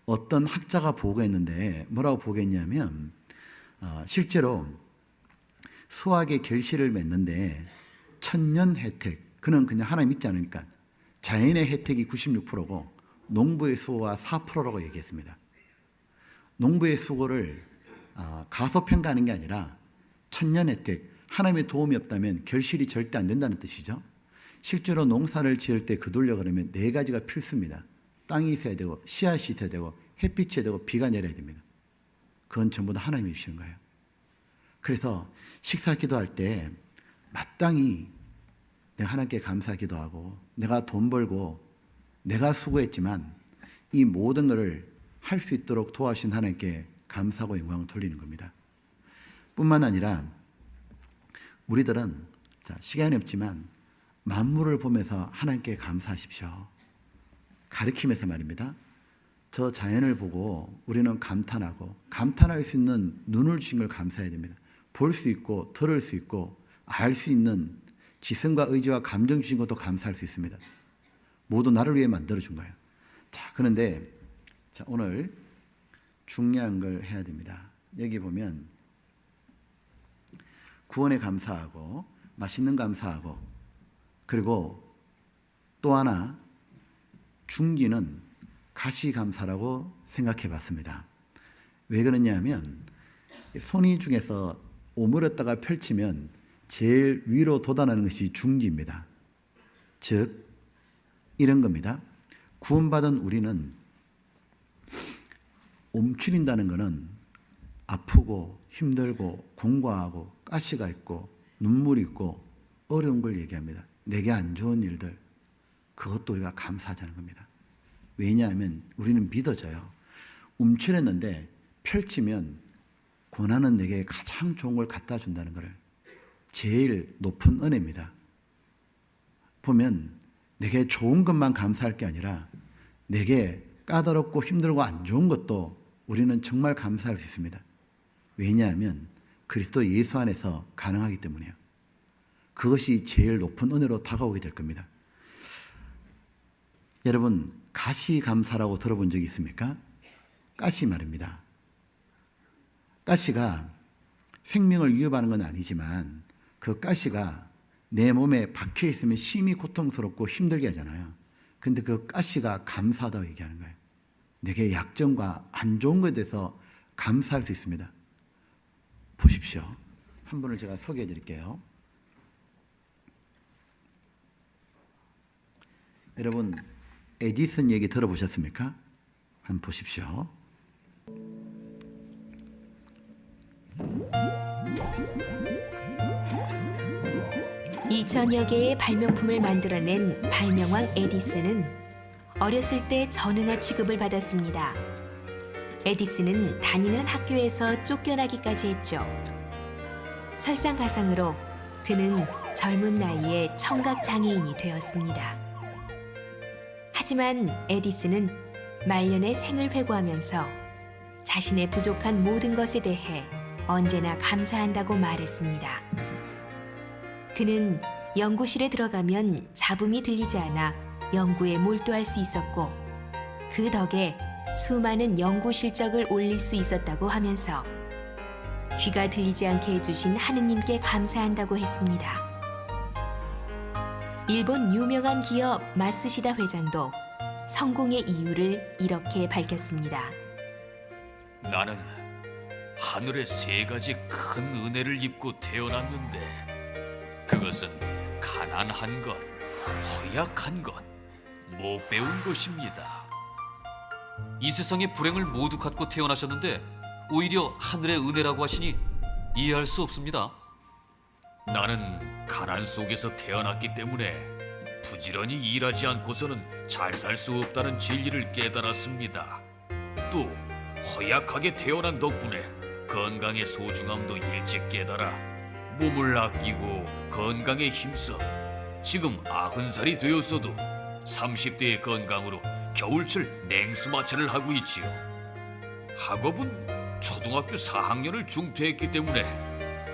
어떤 학자가 보고했는데 뭐라고 보고했냐면 실제로 수학의 결실을 맺는데 천년 혜택, 그는 그냥 하나님 믿지 않으니까 자연의 혜택이 96%고 농부의 수고가 4%라고 얘기했습니다. 농부의 수고를 가소평가하는 게 아니라 천년 혜택, 하나님의 도움이 없다면 결실이 절대 안 된다는 뜻이죠. 실제로 농사를 지을 때 거두려 그러면 4가지가 필수입니다. 땅이 있어야 되고 씨앗이 있어야 되고 햇빛이 되고 비가 내려야 됩니다. 그건 전부 다 하나님이 주시는 거예요. 그래서 식사 기도할 때 마땅히 내가 하나님께 감사 기도하고 내가 돈 벌고 내가 수고했지만 이 모든 것을 할 수 있도록 도와주신 하나님께 감사하고 영광을 돌리는 겁니다. 뿐만 아니라 우리들은 시간이 없지만 만물을 보면서 하나님께 감사하십시오. 가르치면서 말입니다. 저 자연을 보고 우리는 감탄하고 감탄할 수 있는 눈을 주신 걸 감사해야 됩니다. 볼 수 있고 들을 수 있고 알 수 있는 지성과 의지와 감정 주신 것도 감사할 수 있습니다. 모두 나를 위해 만들어준 거예요. 자, 그런데 오늘 중요한 걸 해야 됩니다. 여기 보면 구원에 감사하고 맛있는 감사하고 그리고 또 하나 중기는 가시감사라고 생각해 봤습니다. 왜 그러냐면 손이 중에서 오므렸다가 펼치면 제일 위로 돋아나는 것이 중지입니다. 즉 이런 겁니다. 구원받은 우리는 움츠린다는 것은 아프고 힘들고 공고하고 가시가 있고 눈물이 있고 어려운 걸 얘기합니다. 내게 안 좋은 일들, 그것도 우리가 감사하자는 겁니다. 왜냐하면 우리는 믿어져요. 움츠렸는데 펼치면 고난은 내게 가장 좋은 걸 갖다 준다는 것을 제일 높은 은혜입니다. 보면 내게 좋은 것만 감사할 게 아니라 내게 까다롭고 힘들고 안 좋은 것도 우리는 정말 감사할 수 있습니다. 왜냐하면 그리스도 예수 안에서 가능하기 때문이에요. 그것이 제일 높은 은혜로 다가오게 될 겁니다. 여러분, 가시감사라고 들어본 적이 있습니까? 가시 말입니다. 가시가 생명을 위협하는 건 아니지만 그 가시가 내 몸에 박혀 있으면 심히 고통스럽고 힘들게 하잖아요. 근데 그 가시가 감사하다고 얘기하는 거예요. 내게 약점과 안 좋은 것에 대해서 감사할 수 있습니다. 보십시오. 한 분을 제가 소개해 드릴게요. 여러분, 에디슨 얘기 들어보셨습니까? 한번 보십시오. 2000여 개의 발명품을 만들어낸 발명왕 에디슨은 어렸을 때 전응아 취급을 받았습니다. 에디슨은 다니는 학교에서 쫓겨나기까지 했죠. 설상가상으로 그는 젊은 나이에 청각 장애인이 되었습니다. 하지만 에디슨은 말년의 생을 회고하면서 자신의 부족한 모든 것에 대해 언제나 감사한다고 말했습니다. 그는 연구실에 들어가면 잡음이 들리지 않아 연구에 몰두할 수 있었고 그 덕에 수많은 연구 실적을 올릴 수 있었다고 하면서 귀가 들리지 않게 해주신 하느님께 감사한다고 했습니다. 일본 유명한 기업 마쓰시다 회장도 성공의 이유를 이렇게 밝혔습니다. 나는 하늘의 세 가지 큰 은혜를 입고 태어났는데 그것은 가난한 것, 허약한 것, 못 배운 것입니다. 이 세상의 불행을 모두 갖고 태어나셨는데 오히려 하늘의 은혜라고 하시니 이해할 수 없습니다. 나는 가난 속에서 태어났기 때문에 부지런히 일하지 않고서는 잘 살 수 없다는 진리를 깨달았습니다. 또 허약하게 태어난 덕분에 건강의 소중함도 일찍 깨달아 몸을 아끼고 건강에 힘써 지금 90살이 되었어도 30대의 건강으로 겨울철 냉수마찰을 하고 있지요. 학업은 초등학교 4학년을 중퇴했기 때문에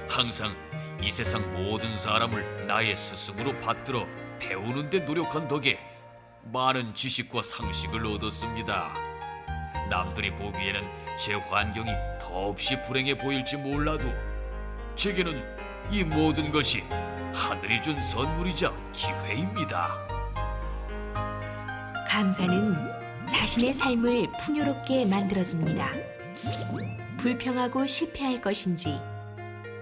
항상 이 세상 모든 사람을 나의 스승으로 받들어 배우는 데 노력한 덕에 많은 지식과 상식을 얻었습니다. 남들이 보기에는 제 환경이 더없이 불행해 보일지 몰라도 제게는 이 모든 것이 하늘이 준 선물이자 기회입니다. 감사는 자신의 삶을 풍요롭게 만들어줍니다. 불평하고 실패할 것인지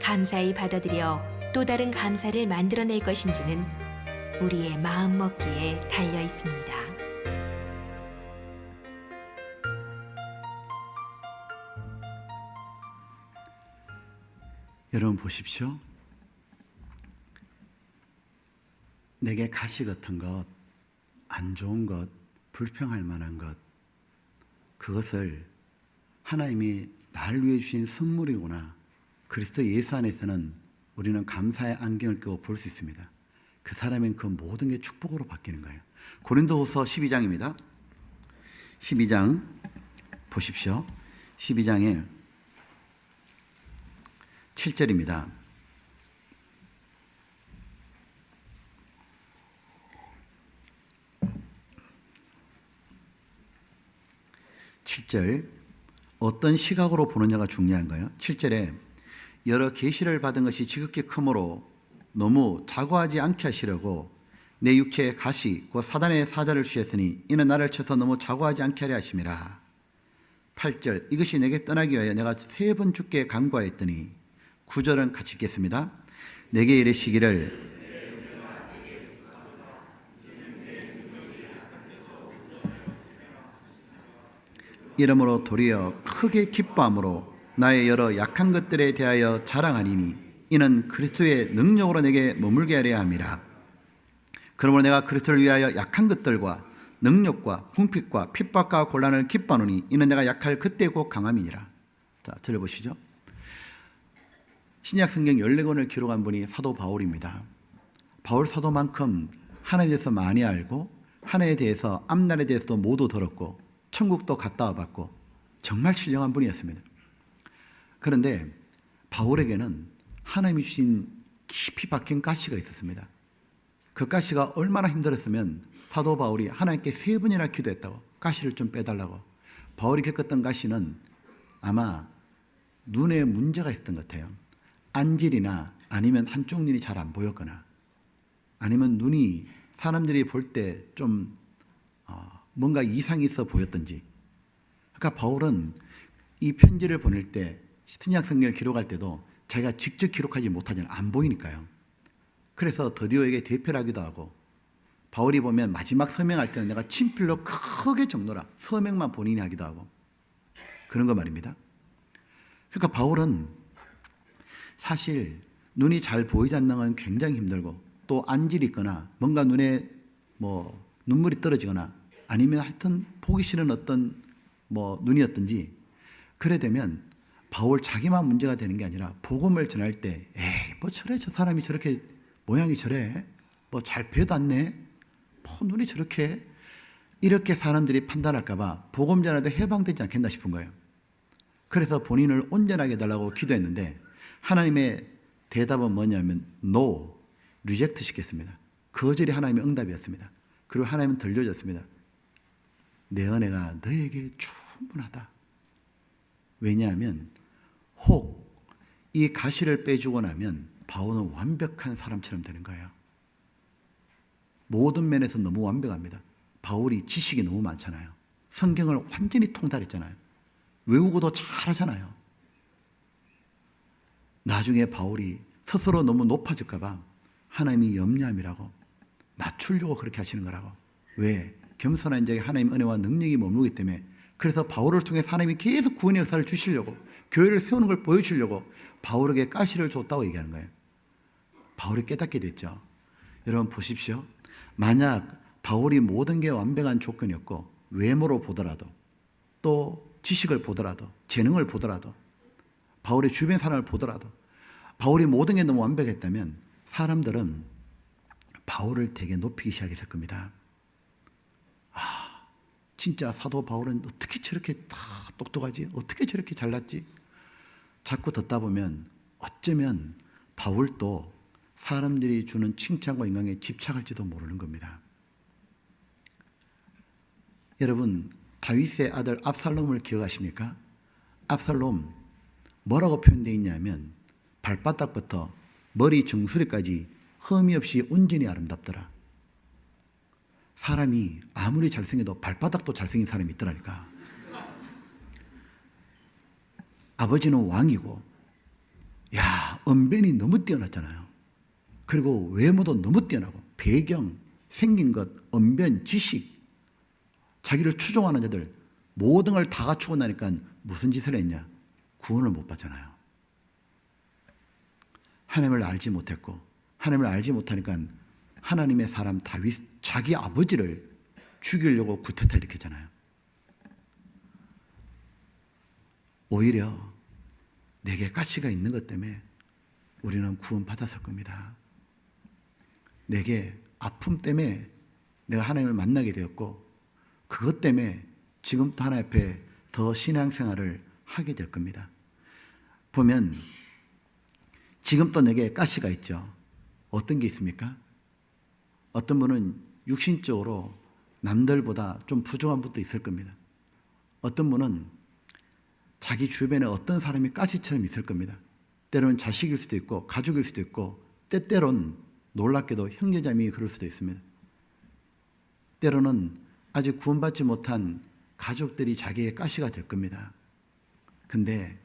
감사히 받아들여 또 다른 감사를 만들어낼 것인지는 우리의 마음먹기에 달려 있습니다. 여러분 보십시오. 내게 가시 같은 것, 안 좋은 것, 불평할 만한 것, 그것을 하나님이 날 위해 주신 선물이구나. 그리스도 예수 안에서는 우리는 감사의 안경을 끼고 볼 수 있습니다. 그 사람은 그 모든 게 축복으로 바뀌는 거예요. 고린도후서 12장입니다. 12장 보십시오. 12장에 7절입니다. 어떤 시각으로 보느냐가 중요한 거예요. 7절에 여러 계시를 받은 것이 지극히 크므로 너무 자고하지 않게 하시려고 내 육체에 가시 곧 사단의 사자를 주셨으니 이는 나를 쳐서 너무 자고하지 않게 하려 하심이라. 8절 이것이 내게 떠나기 위하여 내가 3번 주께 간구하였더니 9절은 같이 읽겠습니다. 내게 이르시기를 이러므로 도리어 크게 기뻐함으로 나의 여러 약한 것들에 대하여 자랑하리니 이는 그리스도의 능력으로 내게 머물게 하려 함이라. 그러므로 내가 그리스도를 위하여 약한 것들과 능력과 궁핍과 핍박과 곤란을 기뻐하노니 이는 내가 약할 그때 곧 강함이니라. 자, 들어보시죠. 신약 성경 14권을 기록한 분이 사도 바울입니다. 바울 사도만큼 하나님에 대해서 많이 알고 하나님에 대해서 앞날에 대해서도 모두 들었고 천국도 갔다 와봤고 정말 신령한 분이었습니다. 그런데 바울에게는 하나님이 주신 깊이 박힌 가시가 있었습니다. 그 가시가 얼마나 힘들었으면 사도 바울이 하나님께 3번이나 기도했다고, 가시를 좀 빼달라고. 바울이 겪었던 가시는 아마 눈에 문제가 있었던 것 같아요. 안질이나 아니면 한쪽 눈이 잘 안 보였거나 아니면 눈이 사람들이 볼 때 좀 뭔가 이상이 있어 보였던지. 그러니까 바울은 이 편지를 보낼 때 신약 성경을 기록할 때도 자기가 직접 기록하지 못하잖아요. 안 보이니까요. 그래서 드디어에게 대표를 하기도 하고, 바울이 보면 마지막 서명할 때는 내가 친필로 크게 적노라, 서명만 본인이 하기도 하고 그런 거 말입니다. 그러니까 바울은 사실 눈이 잘 보이지 않는 건 굉장히 힘들고 또 안질이 있거나 뭔가 눈에 뭐 눈물이 떨어지거나 아니면 하여튼 보기 싫은 어떤 뭐 눈이었든지 그래 되면 바울 자기만 문제가 되는 게 아니라 복음을 전할 때 에이 뭐 저래 저 사람이 저렇게 모양이 저래 뭐 잘 배도 않네 뭐 눈이 저렇게 이렇게 사람들이 판단할까 봐 복음 전할 때 해방되지 않겠나 싶은 거예요. 그래서 본인을 온전하게 해달라고 기도했는데 하나님의 대답은 뭐냐면 no, 리젝트 시켰습니다. 거절이 하나님의 응답이었습니다. 그리고 하나님은 들려줬습니다. 내 은혜가 너에게 충분하다. 왜냐하면 혹 이 가시를 빼주고 나면 바울은 완벽한 사람처럼 되는 거예요. 모든 면에서 너무 완벽합니다. 바울이 지식이 너무 많잖아요. 성경을 완전히 통달했잖아요. 외우고도 잘하잖아요. 나중에 바울이 스스로 너무 높아질까 봐 하나님이 염려함이라고 낮추려고 그렇게 하시는 거라고. 왜? 겸손한 자에게 하나님의 은혜와 능력이 머무르기 때문에. 그래서 바울을 통해 하나님이 계속 구원의 역사를 주시려고 교회를 세우는 걸 보여주려고 바울에게 가시를 줬다고 얘기하는 거예요. 바울이 깨닫게 됐죠. 여러분 보십시오. 만약 바울이 모든 게 완벽한 조건이었고 외모로 보더라도 또 지식을 보더라도 재능을 보더라도 바울의 주변 사람을 보더라도 바울이 모든 게 너무 완벽했다면 사람들은 바울을 되게 높이기 시작했을 겁니다. 진짜 사도 바울은 어떻게 저렇게 다 똑똑하지? 어떻게 저렇게 잘났지? 자꾸 듣다 보면 어쩌면 바울도 사람들이 주는 칭찬과 인강에 집착할지도 모르는 겁니다. 여러분 다윗의 아들 압살롬을 기억하십니까? 압살롬 뭐라고 표현되어 있냐면 발바닥부터 머리 정수리까지 흠이 없이 온전히 아름답더라. 사람이 아무리 잘생겨도 발바닥도 잘생긴 사람이 있더라니까. 아버지는 왕이고 야 언변이 너무 뛰어났잖아요. 그리고 외모도 너무 뛰어나고 배경, 생긴 것, 언변, 지식 자기를 추종하는 자들 모든 걸 다 갖추고 나니까 무슨 짓을 했냐? 구원을 못 받잖아요. 하나님을 알지 못했고 하나님을 알지 못하니까 하나님의 사람 다윗 자기 아버지를 죽이려고 구태타 일으켰잖아요. 오히려 내게 가시가 있는 것 때문에 우리는 구원받았을 겁니다. 내게 아픔 때문에 내가 하나님을 만나게 되었고 그것 때문에 지금부터 하나님 앞에 더 신앙생활을 하게 될 겁니다. 보면 지금도 내게 가시가 있죠. 어떤 게 있습니까? 어떤 분은 육신적으로 남들보다 좀 부족한 분도 있을 겁니다. 어떤 분은 자기 주변에 어떤 사람이 가시처럼 있을 겁니다. 때로는 자식일 수도 있고 가족일 수도 있고 때때론 놀랍게도 형제자매이 그럴 수도 있습니다. 때로는 아직 구원받지 못한 가족들이 자기의 가시가 될 겁니다. 근데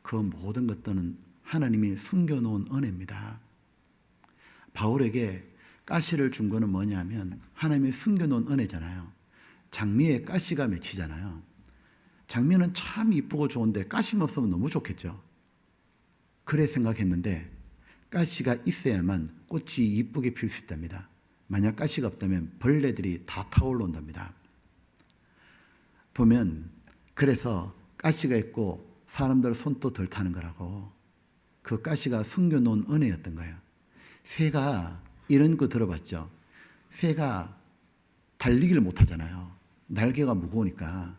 그 모든 것들은 하나님이 숨겨놓은 은혜입니다. 바울에게 가시를 준 거는 뭐냐면 하나님이 숨겨놓은 은혜잖아요. 장미에 가시가 맺히잖아요. 장미는 참 이쁘고 좋은데 가시만 없으면 너무 좋겠죠. 그래 생각했는데 가시가 있어야만 꽃이 이쁘게 필 수 있답니다. 만약 가시가 없다면 벌레들이 다 타올라온답니다. 보면 그래서 가시가 있고 사람들 손도 덜 타는 거라고. 그 가시가 숨겨놓은 은혜였던 거예요. 새가 이런 거 들어봤죠? 새가 달리기를 못하잖아요. 날개가 무거우니까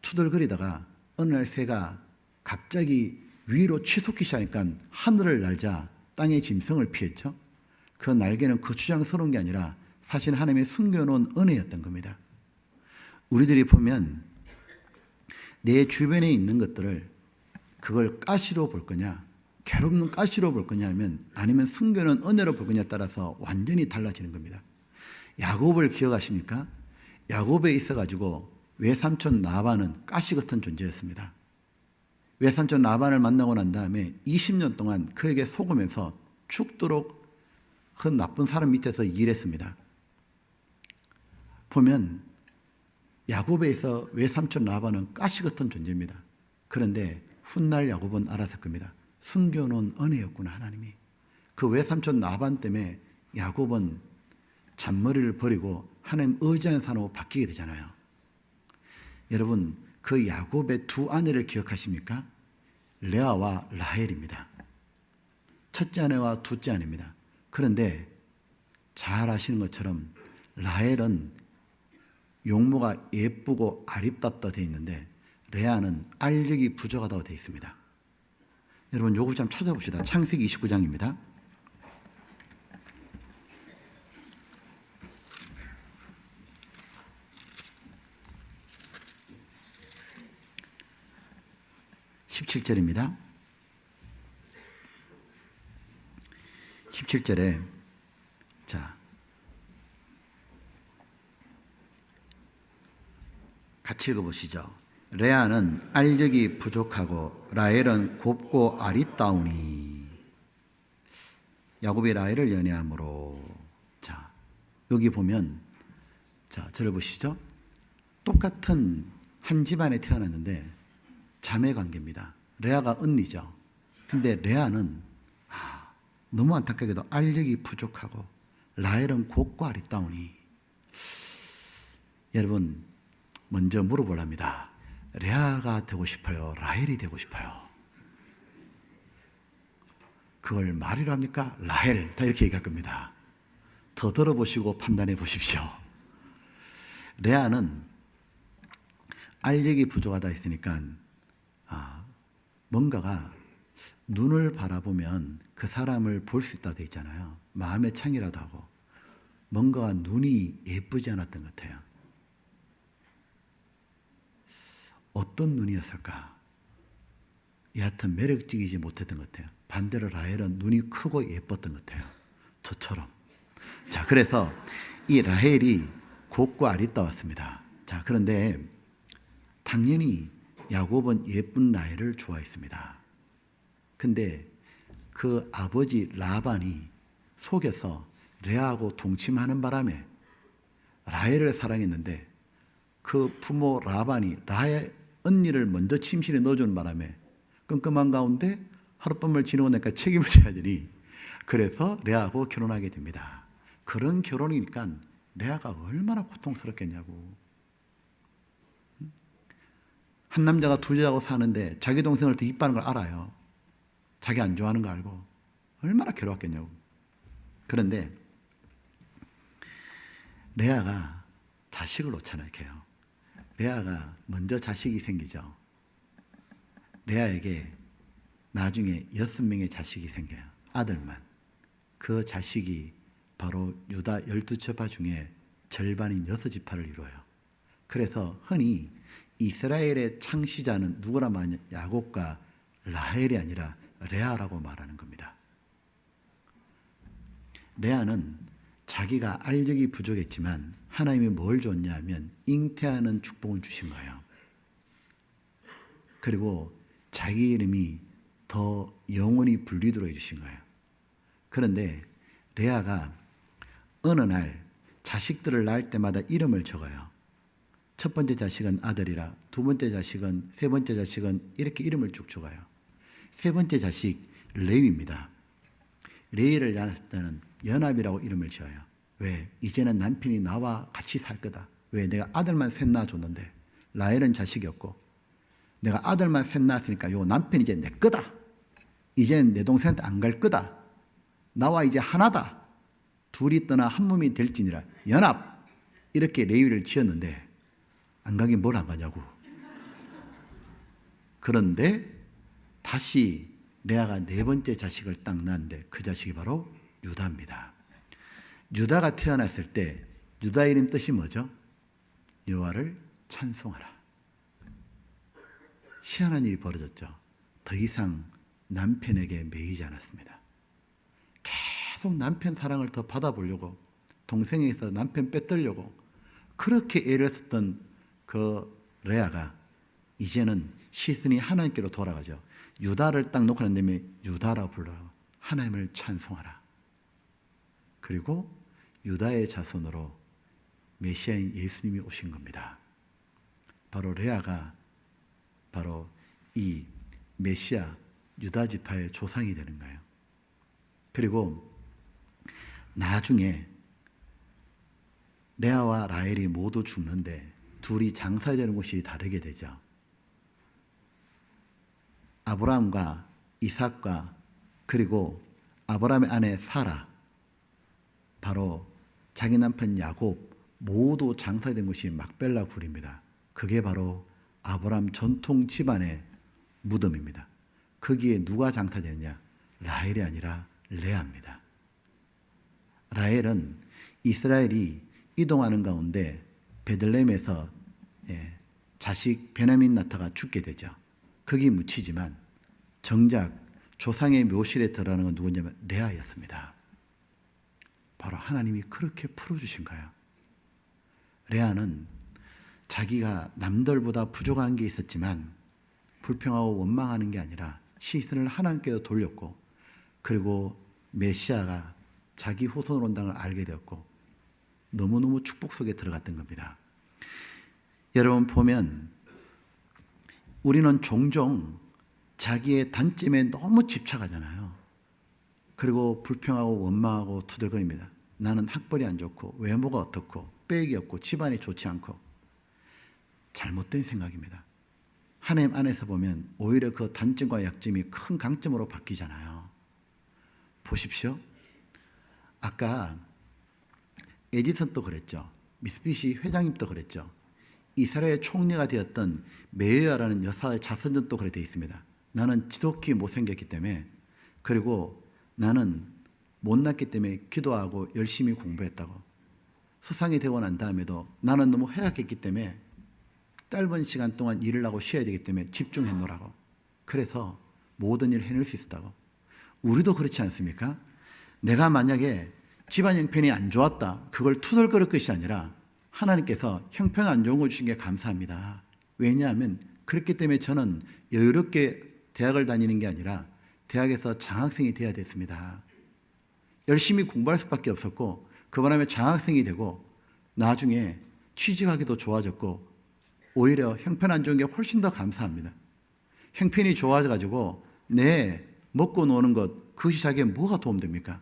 투덜거리다가 어느 날 새가 갑자기 위로 치솟기 시작하니까 하늘을 날자 땅의 짐승을 피했죠. 그 날개는 거추장스러운 게 아니라 사실 하나님의 숨겨놓은 은혜였던 겁니다. 우리들이 보면 내 주변에 있는 것들을 그걸 가시로 볼 거냐 괴롭는 가시로 볼 거냐 하면 아니면 숨겨놓은 은혜로 볼 거냐에 따라서 완전히 달라지는 겁니다. 야곱을 기억하십니까? 야곱에 있어가지고 외삼촌 라반은 가시 같은 존재였습니다. 외삼촌 라반을 만나고 난 다음에 20년 동안 그에게 속으면서 죽도록 그 나쁜 사람 밑에서 일했습니다. 보면 야곱에 있어 외삼촌 라반은 가시 같은 존재입니다. 그런데 훗날 야곱은 알았을 겁니다. 숨겨놓은 은혜였구나 하나님이. 그 외삼촌 라반 때문에 야곱은 잔머리를 버리고 하나님 의지하는 사람으로 바뀌게 되잖아요. 여러분, 그 야곱의 두 아내를 기억하십니까? 레아와 라헬입니다. 첫째 아내와 둘째 아내입니다. 그런데 잘 아시는 것처럼 라헬은 용모가 예쁘고 아름답다 되어 있는데 레아는 알력이 부족하다고 되어 있습니다. 여러분, 요거 좀 찾아봅시다. 창세기 29장입니다. (17절입니다) 17절에 자, 같이 읽어보시죠. 레아는 알력이 부족하고 라헬은 곱고 아리따우니. 야곱이 라헬을 연애함으로. 자, 여기 보면, 자, 저를 보시죠. 똑같은 한 집안에 태어났는데 자매 관계입니다. 레아가 언니죠. 근데 레아는 너무 안타깝게도 알력이 부족하고 라헬은 곱고 아리따우니. 여러분, 먼저 물어보랍니다. 레아가 되고 싶어요? 라헬이 되고 싶어요? 그걸 말이라 합니까? 라헬. 다 이렇게 얘기할 겁니다. 더 들어보시고 판단해 보십시오. 레아는 알력이 부족하다 했으니까 뭔가가 눈을 바라보면 그 사람을 볼 수 있다고 되어 있잖아요. 마음의 창이라도 하고 뭔가 눈이 예쁘지 않았던 것 같아요. 어떤 눈이었을까? 여하튼 매력적이지 못했던 것 같아요. 반대로 라헬은 눈이 크고 예뻤던 것 같아요. 저처럼. 자, 그래서 이 라헬이 곱고 아리따웠습니다. 자, 그런데 당연히 야곱은 예쁜 라헬을 좋아했습니다. 근데 그 아버지 라반이 속여서 레아하고 동침하는 바람에 라헬을 사랑했는데 그 부모 라반이 라헬 언니를 먼저 침실에 넣어주는 바람에 끔끔한 가운데 하룻밤을 지내고 나니까 책임을 져야 되니 그래서 레아하고 결혼하게 됩니다. 그런 결혼이니까 레아가 얼마나 고통스럽겠냐고. 한 남자가 두 여자하고 사는데 자기 동생을 더 이뻐하는 걸 알아요. 자기 안 좋아하는 거 알고 얼마나 괴로웠겠냐고. 그런데 레아가 자식을 놓잖아요. 레아가 먼저 자식이 생기죠. 레아에게 나중에 6명의 자식이 생겨요. 아들만. 그 자식이 바로 유다 12지파 중에 절반인 6지파를 이루어요. 그래서 흔히 이스라엘의 창시자는 누구라 말하냐? 야곱과 라헬이 아니라 레아라고 말하는 겁니다. 레아는 자기가 알력이 부족했지만 하나님이 뭘 줬냐 하면 잉태하는 축복을 주신 거예요. 그리고 자기 이름이 더 영원히 불리도록 해주신 거예요. 그런데 레아가 어느 날 자식들을 낳을 때마다 이름을 적어요. 첫 번째 자식은 아들이라, 두 번째 자식은, 세 번째 자식은 이렇게 이름을 쭉 적어요. 세 번째 자식 레위입니다. 레위를 낳았을 때는 연합이라고 이름을 지어요. 왜? 이제는 남편이 나와 같이 살 거다. 왜? 내가 아들만 셋 낳아줬는데 라헬은 자식이 없고 내가 아들만 셋 낳았으니까 요 남편이 이제 내 거다. 이제는 내 동생한테 안 갈 거다. 나와 이제 하나다. 둘이 떠나 한 몸이 될지니라. 연합. 이렇게 레위를 지었는데 안 가긴 뭘 안 가냐고. 그런데 다시 레아가 네 번째 자식을 딱 낳았는데 그 자식이 바로 유다입니다. 유다가 태어났을 때 유다 이름 뜻이 뭐죠? 여호와를 찬송하라. 희한한 일이 벌어졌죠. 더 이상 남편에게 매이지 않았습니다. 계속 남편 사랑을 더 받아보려고 동생에게서 남편 뺏들려고 그렇게 애를 썼던 그 레아가 이제는 시선이 하나님께로 돌아가죠. 유다를 딱 놓고 난 다음에 유다라 불러요. 하나님을 찬송하라. 그리고 유다의 자손으로 메시아인 예수님이 오신 겁니다. 바로 레아가 바로 이 메시아 유다 지파의 조상이 되는 거예요. 그리고 나중에 레아와 라헬이 모두 죽는데 둘이 장사되는 곳이 다르게 되죠. 아브라함과 이삭과 그리고 아브라함의 아내 사라, 바로 자기 남편 야곱 모두 장사된 곳이 막벨라 굴입니다. 그게 바로 아브라함 전통 집안의 무덤입니다. 거기에 누가 장사되느냐? 라헬이 아니라 레아입니다. 라헬은 이스라엘이 이동하는 가운데 베들레헴에서 자식 베냐민 나타가 죽게 되죠. 거기 묻히지만 정작 조상의 묘실에 들어가는 건 누구냐면 레아였습니다. 바로 하나님이 그렇게 풀어주신 거예요. 레아는 자기가 남들보다 부족한 게 있었지만 불평하고 원망하는 게 아니라 시선을 하나님께로 돌렸고, 그리고 메시아가 자기 후손으로 온다는 걸 알게 되었고 너무너무 축복 속에 들어갔던 겁니다. 여러분 보면 우리는 종종 자기의 단점에 너무 집착하잖아요. 그리고 불평하고 원망하고 투덜거립니다. 나는 학벌이 안 좋고 외모가 어떻고 빽이 없고 집안이 좋지 않고. 잘못된 생각입니다. 하나님 안에서 보면 오히려 그 단점과 약점이 큰 강점으로 바뀌잖아요. 보십시오. 아까 에디슨도 그랬죠. 미쓰비시 회장님도 그랬죠. 이스라엘 총리가 되었던 메이어라는 여사의 자서전도 그렇게 되어 있습니다. 나는 지독히 못생겼기 때문에, 그리고 나는 못났기 때문에 기도하고 열심히 공부했다고. 수상이 되고 난 다음에도 나는 너무 허약했기 때문에 짧은 시간 동안 일을 하고 쉬어야 되기 때문에 집중해놓으라고. 그래서 모든 일을 해낼 수 있었다고. 우리도 그렇지 않습니까? 내가 만약에 집안 형편이 안 좋았다, 그걸 투덜거릴 것이 아니라 하나님께서 형편 안 좋은 거 주신 게 감사합니다. 왜냐하면 그렇기 때문에 저는 여유롭게 대학을 다니는 게 아니라 대학에서 장학생이 돼야 됐습니다. 열심히 공부할 수밖에 없었고 그 바람에 장학생이 되고 나중에 취직하기도 좋아졌고 오히려 형편 안 좋은 게 훨씬 더 감사합니다. 형편이 좋아져가지고 내 먹고 노는 것, 그것이 자기에 뭐가 도움됩니까?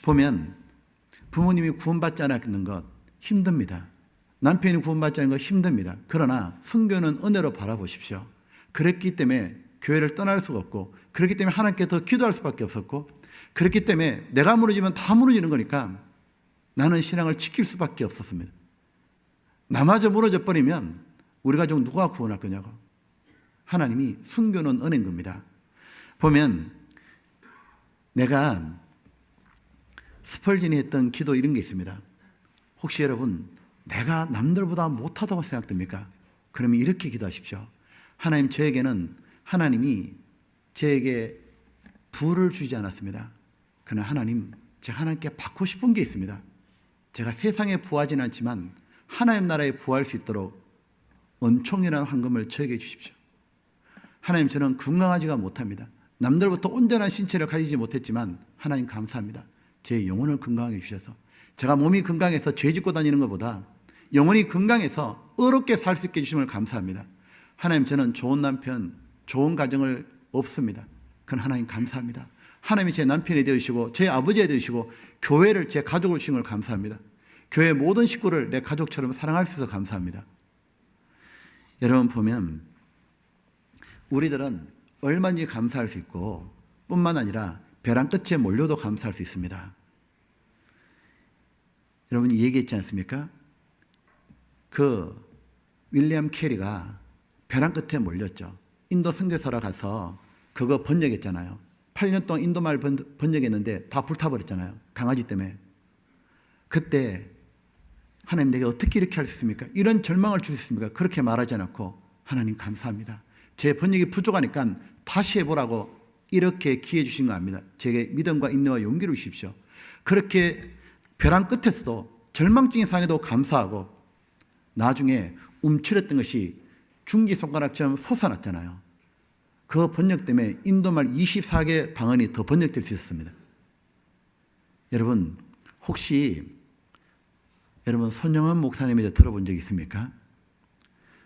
보면 부모님이 구원받지 않았는 것 힘듭니다. 남편이 구원받지 않은 것 힘듭니다. 그러나 순교는 은혜로 바라보십시오. 그랬기 때문에 교회를 떠날 수가 없고, 그렇기 때문에 하나님께 더 기도할 수밖에 없었고, 그렇기 때문에 내가 무너지면 다 무너지는 거니까 나는 신앙을 지킬 수밖에 없었습니다. 나마저 무너져 버리면 우리 가족 누가 구원할 거냐고. 하나님이 순교는 은혜인 겁니다. 보면 내가 스펄전이 했던 기도 이런 게 있습니다. 혹시 여러분 내가 남들보다 못하다고 생각됩니까? 그러면 이렇게 기도하십시오. 하나님, 저에게는 하나님이 저에게 부를 주지 않았습니다. 그러나 하나님, 제가 하나님께 받고 싶은 게 있습니다. 제가 세상에 부하지는 않지만 하나님 나라에 부할 수 있도록 은총이라는 황금을 저에게 주십시오. 하나님, 저는 건강하지가 못합니다. 남들부터 온전한 신체를 가지지 못했지만 하나님 감사합니다. 제 영혼을 건강하게 주셔서, 제가 몸이 건강해서 죄 짓고 다니는 것보다 영혼이 건강해서 어렵게 살 수 있게 해주심을 감사합니다. 하나님, 저는 좋은 남편, 좋은 가정을 없습니다. 그건 하나님 감사합니다. 하나님이 제 남편이 되어주시고 제 아버지가 되어주시고 교회를 제 가족을 주신 걸 감사합니다. 교회 모든 식구를 내 가족처럼 사랑할 수 있어서 감사합니다. 여러분 보면 우리들은 얼마든지 감사할 수 있고 뿐만 아니라 벼랑 끝에 몰려도 감사할 수 있습니다. 여러분이 얘기했지 않습니까? 그 윌리엄 캐리가 벼랑 끝에 몰렸죠. 인도 선교사로 가서 그거 번역했잖아요. 8년 동안 인도말 번역했는데 다 불타버렸잖아요. 강아지 때문에. 그때 하나님, 내가 어떻게 이렇게 할 수 있습니까? 이런 절망을 줄 수 있습니까? 그렇게 말하지 않고 하나님 감사합니다. 제 번역이 부족하니까 다시 해보라고 이렇게 기회 주신 거 압니다. 제게 믿음과 인내와 용기를 주십시오. 그렇게 벼랑 끝에서도 절망적인 상황에도 감사하고 나중에 움츠렸던 것이 중지손가락처럼 솟아났잖아요. 그 번역 때문에 인도말 24개 방언이 더 번역될 수 있었습니다. 여러분, 혹시 여러분 손영원 목사님에 대해 들어본 적 있습니까?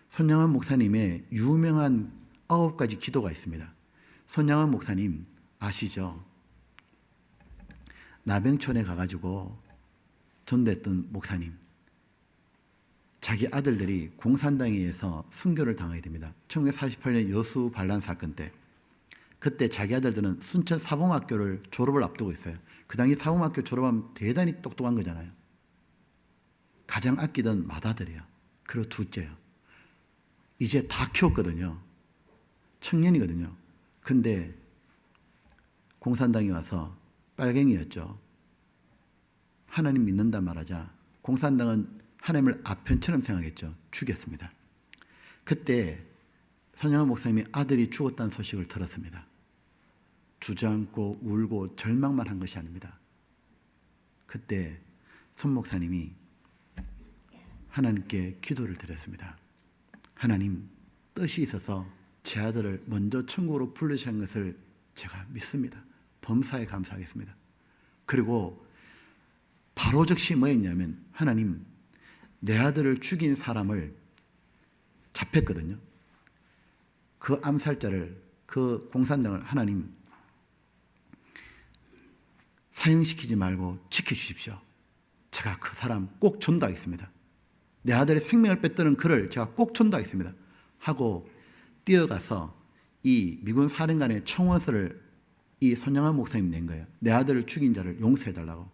손영원 목사님의 유명한 9가지 기도가 있습니다. 손영원 목사님 아시죠? 나병촌에 가가지고 전도했던 목사님, 자기 아들들이 공산당에 의해서 순교를 당하게 됩니다. 1948년 여수 반란 사건 때, 그때 자기 아들들은 순천 사범학교를 졸업을 앞두고 있어요. 그 당시 사범학교 졸업하면 대단히 똑똑한 거잖아요. 가장 아끼던 맏아들이에요. 그리고 둘째요. 이제 다 키웠거든요. 청년이거든요. 근데 공산당이 와서 빨갱이였죠. 하나님 믿는다 말하자 공산당은 하나님을 아편처럼 생각했죠. 죽였습니다. 그때 손양원 목사님이 아들이 죽었다는 소식을 들었습니다. 주저앉고 울고 절망만 한 것이 아닙니다. 그때 손 목사님이 하나님께 기도를 드렸습니다. 하나님, 뜻이 있어서 제 아들을 먼저 천국으로 부르신 것을 제가 믿습니다. 범사에 감사하겠습니다. 그리고 바로 즉시 뭐였냐면, 하나님, 내 아들을 죽인 사람을 잡혔거든요. 그 암살자를, 그 공산당을 하나님 사형시키지 말고 지켜주십시오. 제가 그 사람 꼭 전도하겠습니다. 내 아들의 생명을 뺏드는 그를 제가 꼭 전도하겠습니다. 하고 뛰어가서 이 미군 사령관의 청원서를 이 손양원 목사님이 낸 거예요. 내 아들을 죽인 자를 용서해달라고.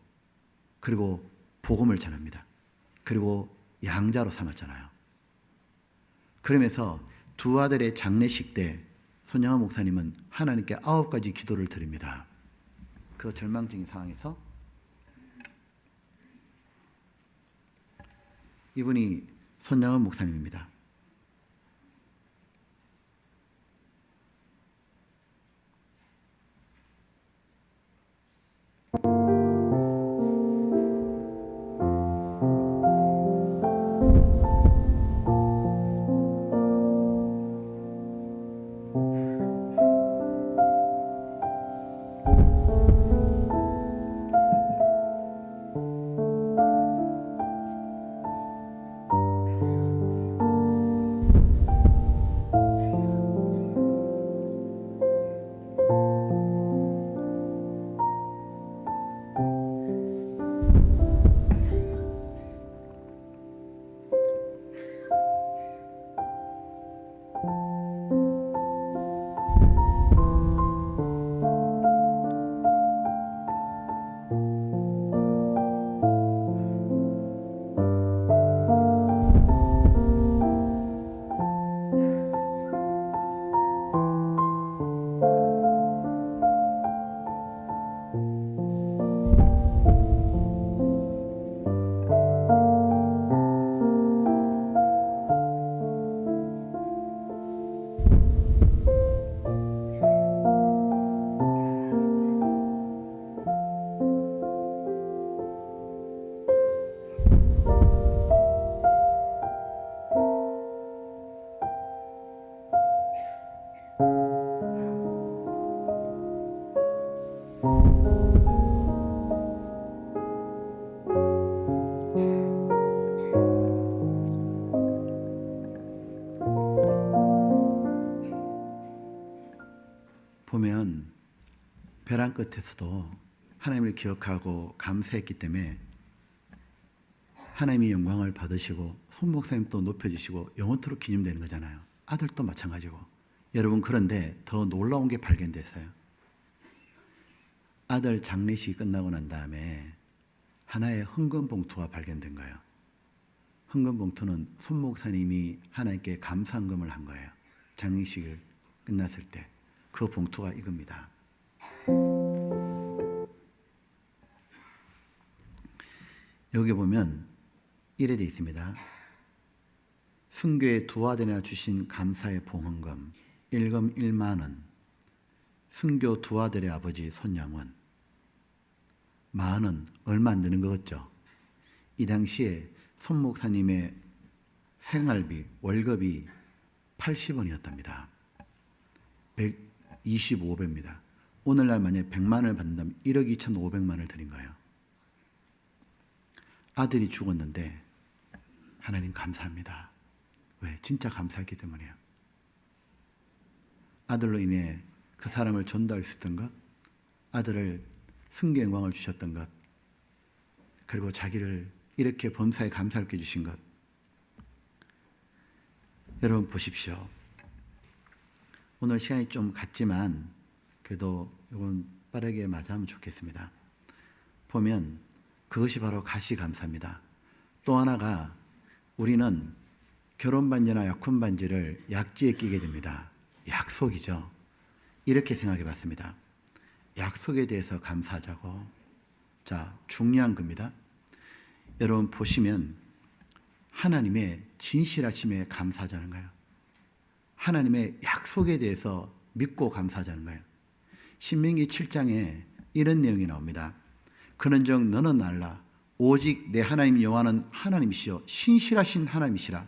그리고 복음을 전합니다. 그리고 양자로 삼았잖아요. 그러면서 두 아들의 장례식 때 손양원 목사님은 하나님께 9가지 기도를 드립니다. 그 절망적인 상황에서 이분이 손양원 목사님입니다. 보면 벼랑 끝에서도 하나님을 기억하고 감사했기 때문에 하나님이 영광을 받으시고 손 목사님 또 높여주시고 영원토록 기념되는 거잖아요. 아들도 마찬가지고. 여러분, 그런데 더 놀라운 게 발견됐어요. 아들 장례식이 끝나고 난 다음에 하나의 헌금 봉투가 발견된 거예요. 헌금 봉투는 손 목사님이 하나님께 감사헌금을 한 거예요. 장례식을 끝났을 때. 그 봉투가 이겁니다. 여기 보면 이래 되어 있습니다. 순교의 두 아들이나 주신 감사의 봉헌금 1금 1만 원. 순교 두 아들의 아버지 손양원. 만 원, 얼마 안 되는 거 같죠? 이 당시에 손 목사님의 생활비, 월급이 80원이었답니다. 125배입니다. 오늘날 만약에 100만 원을 받는다면 1억 2,500만 원을 드린 거예요. 아들이 죽었는데 하나님 감사합니다. 왜? 진짜 감사했기 때문이에요. 아들로 인해 그 사람을 전도할 수 있던 것, 아들을 승계 영광을 주셨던 것, 그리고 자기를 이렇게 범사에 감사롭게 해주신 것. 여러분 보십시오. 오늘 시간이 좀 갔지만 그래도 이건 빠르게 맞이하면 좋겠습니다. 보면 그것이 바로 가시감사입니다. 또 하나가 우리는 결혼반지나 약혼반지를 약지에 끼게 됩니다. 약속이죠. 이렇게 생각해 봤습니다. 약속에 대해서 감사하자고. 자, 중요한 겁니다. 여러분 보시면 하나님의 진실하심에 감사하자는 거예요. 하나님의 약속에 대해서 믿고 감사하자는 거예요. 신명기 7장에 이런 내용이 나옵니다. 그런즉 너는 알라 오직 내 하나님 여호와는 하나님이시요 신실하신 하나님이시라.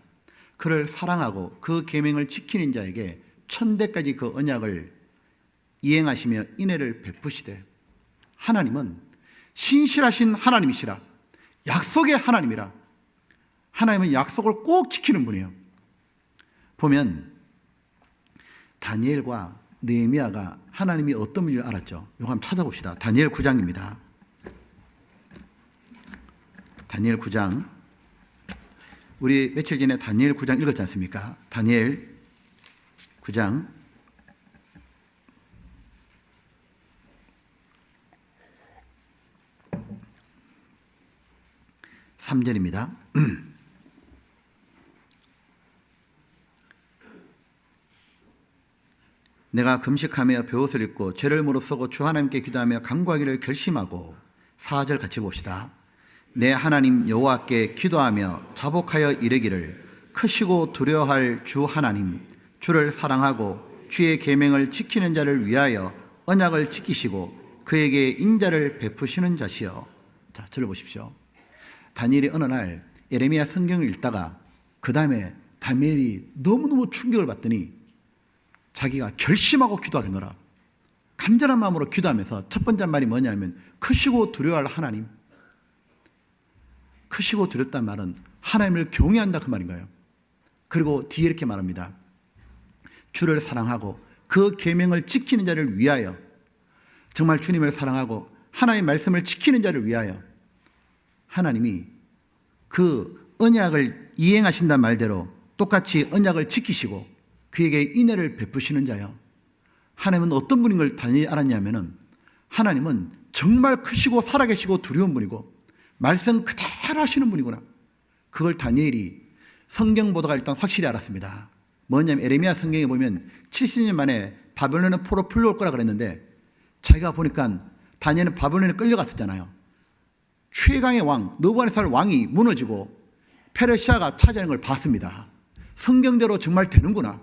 그를 사랑하고 그 계명을 지키는 자에게 천대까지 그 언약을 이행하시며 인애를 베푸시되. 하나님은 신실하신 하나님이시라. 약속의 하나님이라. 하나님은 약속을 꼭 지키는 분이에요. 보면 다니엘과 느헤미야가 하나님이 어떤 분인지 알았죠. 이거 한번 찾아봅시다. 다니엘 9장입니다. 다니엘 9장. 우리 며칠 전에 다니엘 9장 읽었지 않습니까? 다니엘 9장 3절입니다. 내가 금식하며 베옷을 입고 죄를 무릅쓰고 주 하나님께 기도하며 간구하기를 결심하고 4절 같이 봅시다. 내 하나님 여호와께 기도하며 자복하여 이르기를 크시고 두려워할 주 하나님 주를 사랑하고 주의 계명을 지키는 자를 위하여 언약을 지키시고 그에게 인자를 베푸시는 자시여. 자, 저를 보십시오. 다니엘이 어느 날 예레미야 성경을 읽다가 그 다음에 다니엘이 너무너무 충격을 받더니 자기가 결심하고 기도하겠노라. 간절한 마음으로 기도하면서 첫 번째 말이 뭐냐면 크시고 두려워할 하나님. 크시고 두렵다는 말은 하나님을 경외한다 그 말인 거예요. 그리고 뒤에 이렇게 말합니다. 주를 사랑하고 그 계명을 지키는 자를 위하여. 정말 주님을 사랑하고 하나님의 말씀을 지키는 자를 위하여 하나님이 그 언약을 이행하신다는 말대로 똑같이 언약을 지키시고 그에게 인애를 베푸시는 자요. 하나님은 어떤 분인 걸 다니엘이 알았냐면은 하나님은 정말 크시고 살아계시고 두려운 분이고 말씀 그대로 하시는 분이구나. 그걸 다니엘이 성경 보다가 일단 확실히 알았습니다. 뭐냐면 예레미야 성경에 보면 70년 만에 바벨론의 포로 풀려올 거라 그랬는데 자기가 보니까 다니엘은 바벨론에 끌려갔었잖아요. 최강의 왕 느부갓네살 왕이 무너지고 페르시아가 차지하는 걸 봤습니다. 성경대로 정말 되는구나.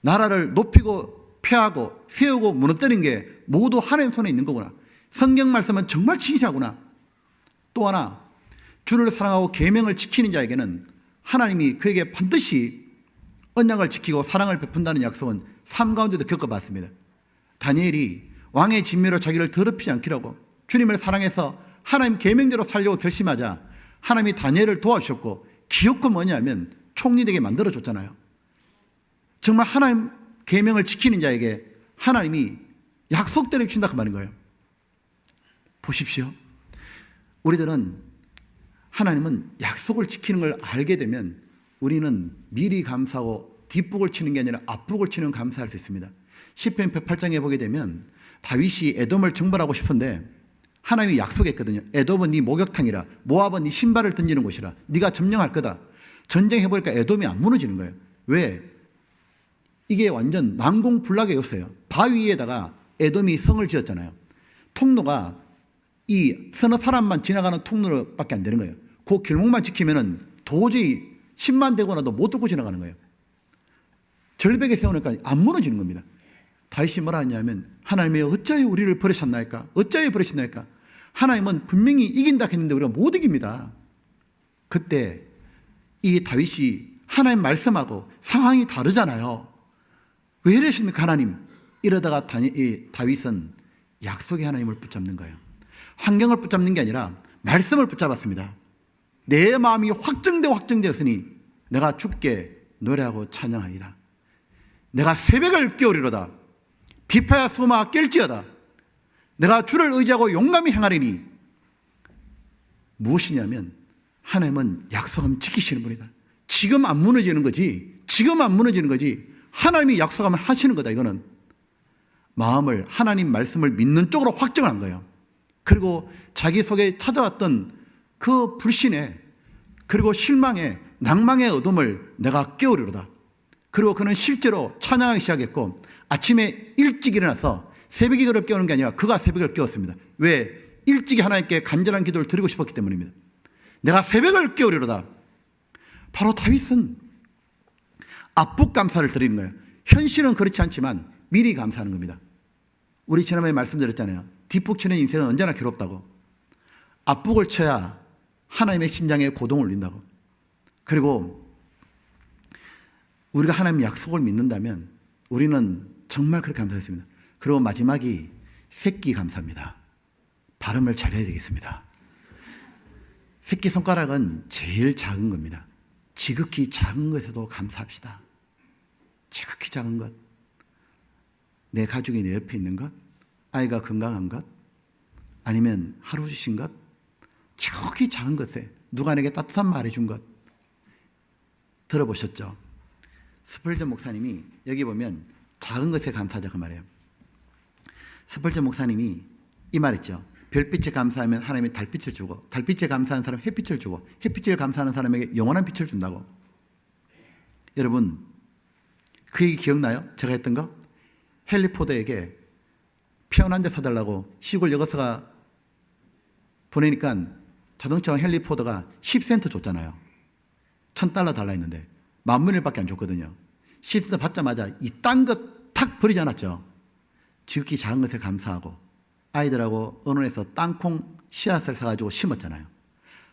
나라를 높이고 폐하고 세우고 무너뜨린 게 모두 하나님 손에 있는 거구나. 성경 말씀은 정말 진실하구나. 또 하나 주를 사랑하고 계명을 지키는 자에게는 하나님이 그에게 반드시 언약을 지키고 사랑을 베푼다는 약속은 삶 가운데도 겪어봤습니다. 다니엘이 왕의 진미로 자기를 더럽히지 않기라고 주님을 사랑해서 하나님 계명대로 살려고 결심하자 하나님이 다니엘을 도와주셨고 기업도 뭐냐면 총리되게 만들어줬잖아요. 정말 하나님 계명을 지키는 자에게 하나님이 약속대로 주신다 그 말인 거예요. 보십시오. 우리들은 하나님은 약속을 지키는 걸 알게 되면 우리는 미리 감사하고 뒷북을 치는 게 아니라 앞북을 치는 감사할 수 있습니다. 시편 108장에 보게 되면 다윗이 에돔을 정벌하고 싶은데 하나님이 약속했거든요. 에돔은 네 목욕탕이라 모압은 네 신발을 던지는 곳이라 네가 점령할 거다. 전쟁해보니까 에돔이 안 무너지는 거예요. 왜? 이게 완전 난공불락이었어요. 바위 위에다가 에돔이 성을 지었잖아요. 통로가 이 서너 사람만 지나가는 통로밖에 안 되는 거예요. 그 길목만 지키면은 도저히 10만 대고 나도 못 뚫고 지나가는 거예요. 절벽에 세우니까 안 무너지는 겁니다. 다윗이 뭐라 하냐면 하나님이 어찌하여 우리를 버리셨나이까? 어찌하여 버리셨나이까? 하나님은 분명히 이긴다 했는데 우리가 못 이깁니다. 그때 이 다윗이 하나님 말씀하고 상황이 다르잖아요. 왜 이러십니까 하나님? 이러다가 다윗은 약속의 하나님을 붙잡는 거예요. 환경을 붙잡는 게 아니라 말씀을 붙잡았습니다. 내 마음이 확정되었으니 내가 주께 노래하고 찬양하리다. 내가 새벽을 깨우리로다. 비파야 소마가 깰지어다. 내가 주를 의지하고 용감히 행하리니 무엇이냐면 하나님은 약속하면 지키시는 분이다. 지금 안 무너지는 거지. 지금 안 무너지는 거지. 하나님이 약속하면 하시는 거다. 이거는 마음을 하나님 말씀을 믿는 쪽으로 확정한 거예요. 그리고 자기 속에 찾아왔던 그 불신에 그리고 실망에 낭망의 어둠을 내가 깨우리로다. 그리고 그는 실제로 찬양하기 시작했고 아침에 일찍 일어나서 새벽 기도를 깨우는 게 아니라 그가 새벽을 깨웠습니다. 왜? 일찍이 하나님께 간절한 기도를 드리고 싶었기 때문입니다. 내가 새벽을 깨우리로다. 바로 다윗은 앞북 감사를 드리는 거예요. 현실은 그렇지 않지만 미리 감사하는 겁니다. 우리 지난번에 말씀드렸잖아요. 뒷북 치는 인생은 언제나 괴롭다고. 앞북을 쳐야 하나님의 심장에 고동을 울린다고. 그리고 우리가 하나님의 약속을 믿는다면 우리는 정말 그렇게 감사했습니다. 그리고 마지막이 새끼 감사입니다. 발음을 잘해야 되겠습니다. 새끼손가락은 제일 작은 겁니다. 지극히 작은 것에도 감사합시다. 지극히 작은 것. 내 가족이 내 옆에 있는 것, 아이가 건강한 것, 아니면 하루 주신 것, 지극히 작은 것에 누가 내게 따뜻한 말 해준 것. 들어보셨죠? 스펄전 목사님이 여기 보면 작은 것에 감사하자 그 말이에요. 스펄전 목사님이 이 말했죠. 별빛에 감사하면 하나님이 달빛을 주고, 달빛에 감사하는 사람 햇빛을 주고, 햇빛을 감사하는 사람에게 영원한 빛을 준다고. 여러분 그 얘기 기억나요? 제가 했던 거? 헨리 포드에게 피아노 한 대 사달라고 시골 여거서가 보내니까 자동차 헨리 포드가 10센트 줬잖아요. $1,000 달라 했는데 10,000원밖에 안 줬거든요. 10센트 받자마자 이 딴 것 탁 버리지 않았죠. 지극히 작은 것에 감사하고 아이들하고 언론에서 땅콩 씨앗을 사가지고 심었잖아요.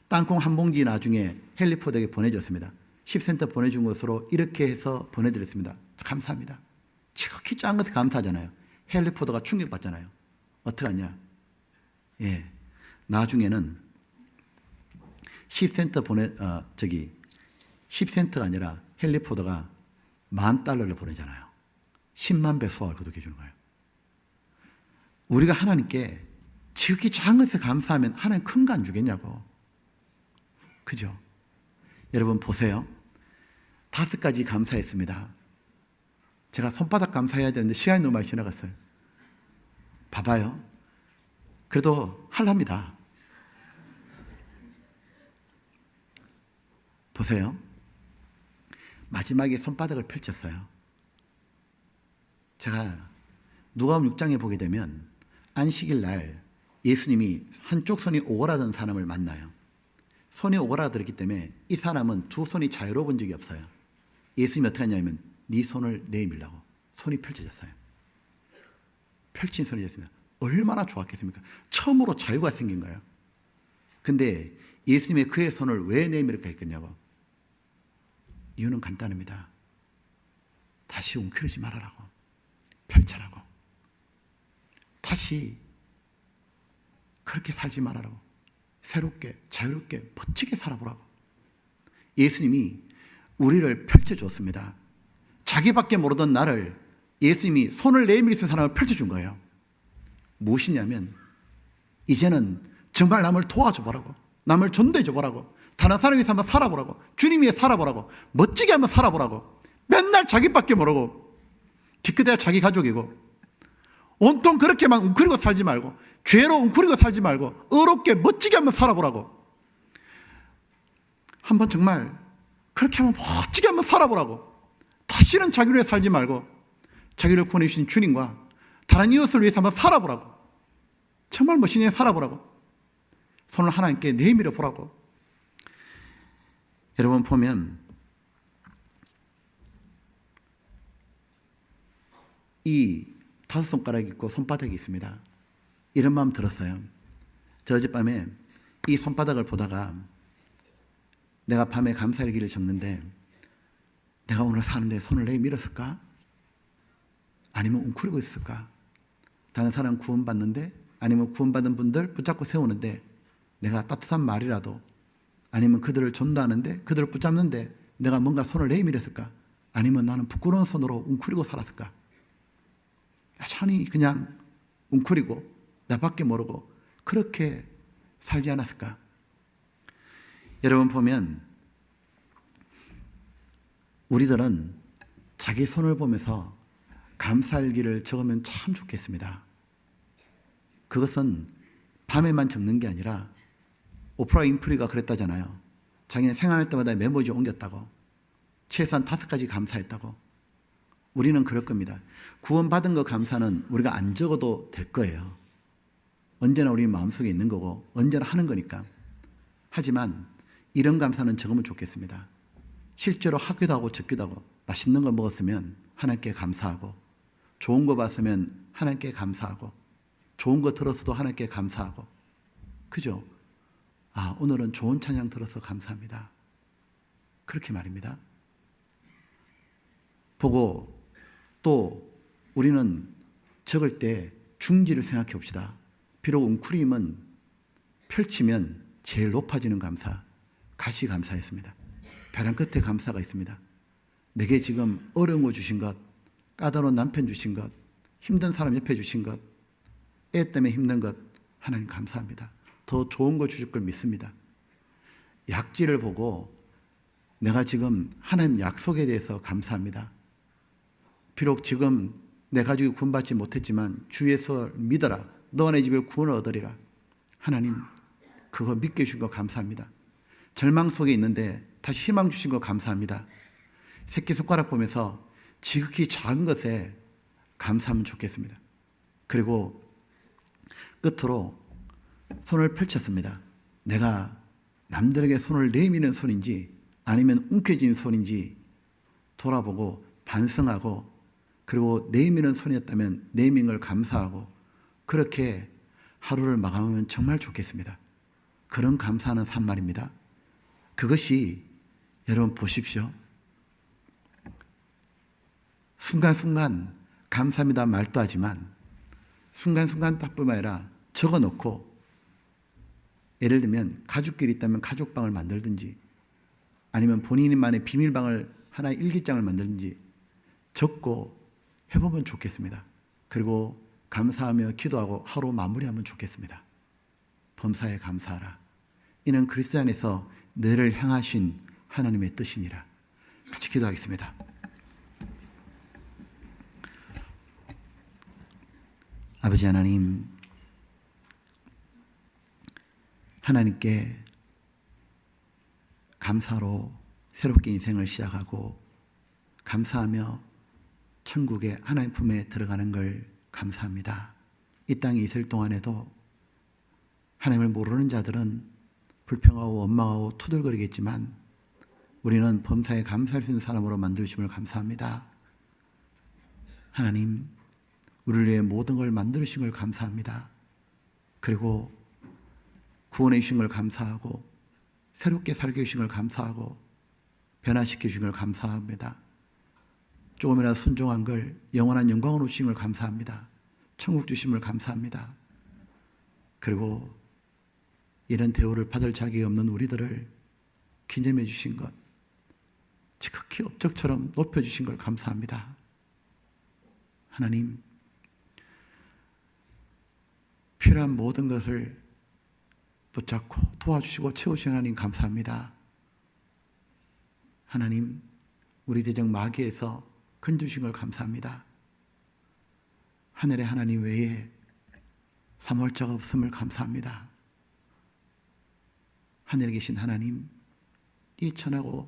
땅콩 한 봉지 나중에 헨리 포드에게 보내줬습니다. 10센트 보내준 것으로 이렇게 해서 보내드렸습니다. 감사합니다. 지극히 작은 것에 감사하잖아요. 헨리 포드가 충격받잖아요. 어떡하냐? 예, 나중에는 10센트 10센트가 아니라 헨리 포드가 $10,000를 보내잖아요. 10만 배 수확을 거두게 해주는 거예요. 우리가 하나님께 지극히 작은 것에 감사하면 하나님 큰 거 안 주겠냐고. 그죠? 여러분 보세요. 5가지 감사했습니다. 제가 손바닥 감사해야 되는데 시간이 너무 많이 지나갔어요. 봐봐요. 그래도 하랍니다. 보세요. 마지막에 손바닥을 펼쳤어요. 제가 누가복음 6장에 보게 되면 안식일 날 예수님이 한쪽 손이 오그라든 사람을 만나요. 손이 오그라들었기 때문에 이 사람은 두 손이 자유로워 본 적이 없어요. 예수님이 어떻게 하냐면 네 손을 내밀라고 손이 펼쳐졌어요. 펼친 손이 됐습니다. 얼마나 좋았겠습니까? 처음으로 자유가 생긴 거예요. 근데 예수님의 그의 손을 왜 내밀까 했겠냐고. 이유는 간단합니다. 다시 웅크리지 말아라고. 펼쳐라고. 다시 그렇게 살지 말아라고. 새롭게 자유롭게 멋지게 살아보라고. 예수님이 우리를 펼쳐줬습니다. 자기밖에 모르던 나를 예수님이 손을 내밀던 사람을 펼쳐준 거예요. 무엇이냐면 이제는 정말 남을 도와줘보라고, 남을 전도해줘보라고, 다른 사람이 한번 살아보라고, 주님 위해 살아보라고, 멋지게 한번 살아보라고. 맨날 자기밖에 모르고 기껏해야 자기 가족이고 온통 그렇게만 웅크리고 살지 말고, 죄로 웅크리고 살지 말고 의롭게 멋지게 한번 살아보라고. 한번 정말 그렇게 한번 멋지게 한번 살아보라고. 다시는 자기를 위해 살지 말고 자기를 구원해 주신 주님과 다른 이웃을 위해서 한번 살아보라고. 정말 멋지게 살아보라고. 손을 하나님께 내밀어 보라고. 여러분 보면 이 5손가락이 있고 손바닥이 있습니다. 이런 마음 들었어요. 저 어젯밤에 이 손바닥을 보다가 내가 밤에 감사일기를 적는데 내가 오늘 사는데 손을 내밀었을까? 아니면 웅크리고 있을까? 다른 사람 구원받는데, 아니면 구원받은 분들 붙잡고 세우는데 내가 따뜻한 말이라도, 아니면 그들을 전도하는데 그들을 붙잡는데 내가 뭔가 손을 내밀었을까? 아니면 나는 부끄러운 손으로 웅크리고 살았을까? 여전히 그냥 웅크리고 나밖에 모르고 그렇게 살지 않았을까? 여러분 보면 우리들은 자기 손을 보면서 감사일기를 적으면 참 좋겠습니다. 그것은 밤에만 적는 게 아니라 오프라 윈프리가 그랬다잖아요. 자기는 생활할 때마다 메모지에 옮겼다고. 최소한 5가지 감사했다고. 우리는 그럴 겁니다. 구원받은 거 감사는 우리가 안 적어도 될 거예요. 언제나 우리 마음속에 있는 거고 언제나 하는 거니까. 하지만 이런 감사는 적으면 좋겠습니다. 실제로 하기도 하고 적기도 하고 맛있는 거 먹었으면 하나님께 감사하고 좋은 거 봤으면 하나님께 감사하고 좋은 거 들었어도 하나님께 감사하고 그죠? 아, 오늘은 좋은 찬양 들어서 감사합니다. 그렇게 말입니다. 보고 또 우리는 적을 때 중지를 생각해 봅시다. 비록 웅크림은 펼치면 제일 높아지는 감사, 가시 감사였습니다. 벼랑 끝에 감사가 있습니다. 내게 지금 어려운 거 주신 것, 까다로운 남편 주신 것, 힘든 사람 옆에 주신 것, 애 때문에 힘든 것 하나님 감사합니다. 더 좋은 거 주실 걸 믿습니다. 약지를 보고 내가 지금 하나님 약속에 대해서 감사합니다. 비록 지금 내 가족이 구원받지 못했지만 주 예수 믿어라. 너와 내 집에 구원을 얻으리라. 하나님 그거 믿게 해주신 거 감사합니다. 절망 속에 있는데 다시 희망 주신 거 감사합니다. 새끼손가락 보면서 지극히 작은 것에 감사하면 좋겠습니다. 그리고 끝으로 손을 펼쳤습니다. 내가 남들에게 손을 내미는 손인지 아니면 움켜진 손인지 돌아보고 반성하고 그리고 내미는 손이었다면 내민 걸 감사하고 그렇게 하루를 마감하면 정말 좋겠습니다. 그런 감사하는 삶 말입니다. 그것이 여러분 보십시오. 순간순간 감사합니다 말도 하지만 순간순간 딱뿐만 아니라 적어놓고 예를 들면 가족끼리 있다면 가족방을 만들든지 아니면 본인만의 비밀방을 하나의 일기장을 만들든지 적고 해보면 좋겠습니다. 그리고 감사하며 기도하고 하루 마무리하면 좋겠습니다. 범사에 감사하라. 이는 그리스도 안에서 너를 향하신 하나님의 뜻이니라. 같이 기도하겠습니다. 아버지 하나님, 하나님께 감사로 새롭게 인생을 시작하고 감사하며 천국의 하나님 품에 들어가는 걸 감사합니다. 이 땅에 있을 동안에도 하나님을 모르는 자들은 불평하고 원망하고 투덜거리겠지만 우리는 범사에 감사할 수 있는 사람으로 만들어주심을 감사합니다. 하나님, 우리를 위해 모든 걸 만들어주신 걸 감사합니다. 그리고 구원해 주신 걸 감사하고 새롭게 살게 해주신 걸 감사하고 변화시켜 주신 걸 감사합니다. 조금이라도 순종한 걸 영원한 영광으로 주신 걸 감사합니다. 천국 주심을 감사합니다. 그리고 이런 대우를 받을 자격이 없는 우리들을 기념해 주신 것, 지극히 업적처럼 높여주신 걸 감사합니다. 하나님, 필요한 모든 것을 붙잡고 도와주시고 채우신 하나님 감사합니다. 하나님, 우리 대적 마귀에서 건주신 걸 감사합니다. 하늘의 하나님 외에 사모할 없음을 감사합니다. 하늘에 계신 하나님, 이 천하고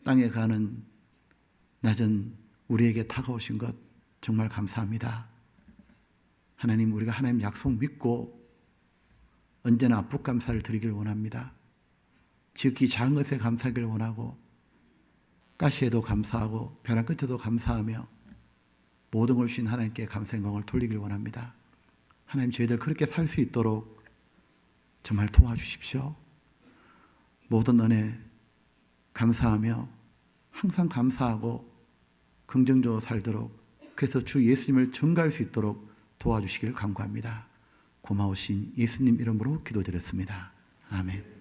땅에 가는 낮은 우리에게 다가오신 것 정말 감사합니다. 하나님, 우리가 하나님 약속 믿고 언제나 압축감사를 드리길 원합니다. 지극히 작은 것에 감사하기를 원하고 가시에도 감사하고 벼랑 끝에도 감사하며 모든 걸 주신 하나님께 감사 영광을 돌리길 원합니다. 하나님, 저희들 그렇게 살 수 있도록 정말 도와주십시오. 모든 은혜 감사하며 항상 감사하고 긍정적으로 살도록, 그래서 주 예수님을 전가할 수 있도록 도와주시기를 간구합니다. 고마우신 예수님 이름으로 기도드렸습니다. 아멘.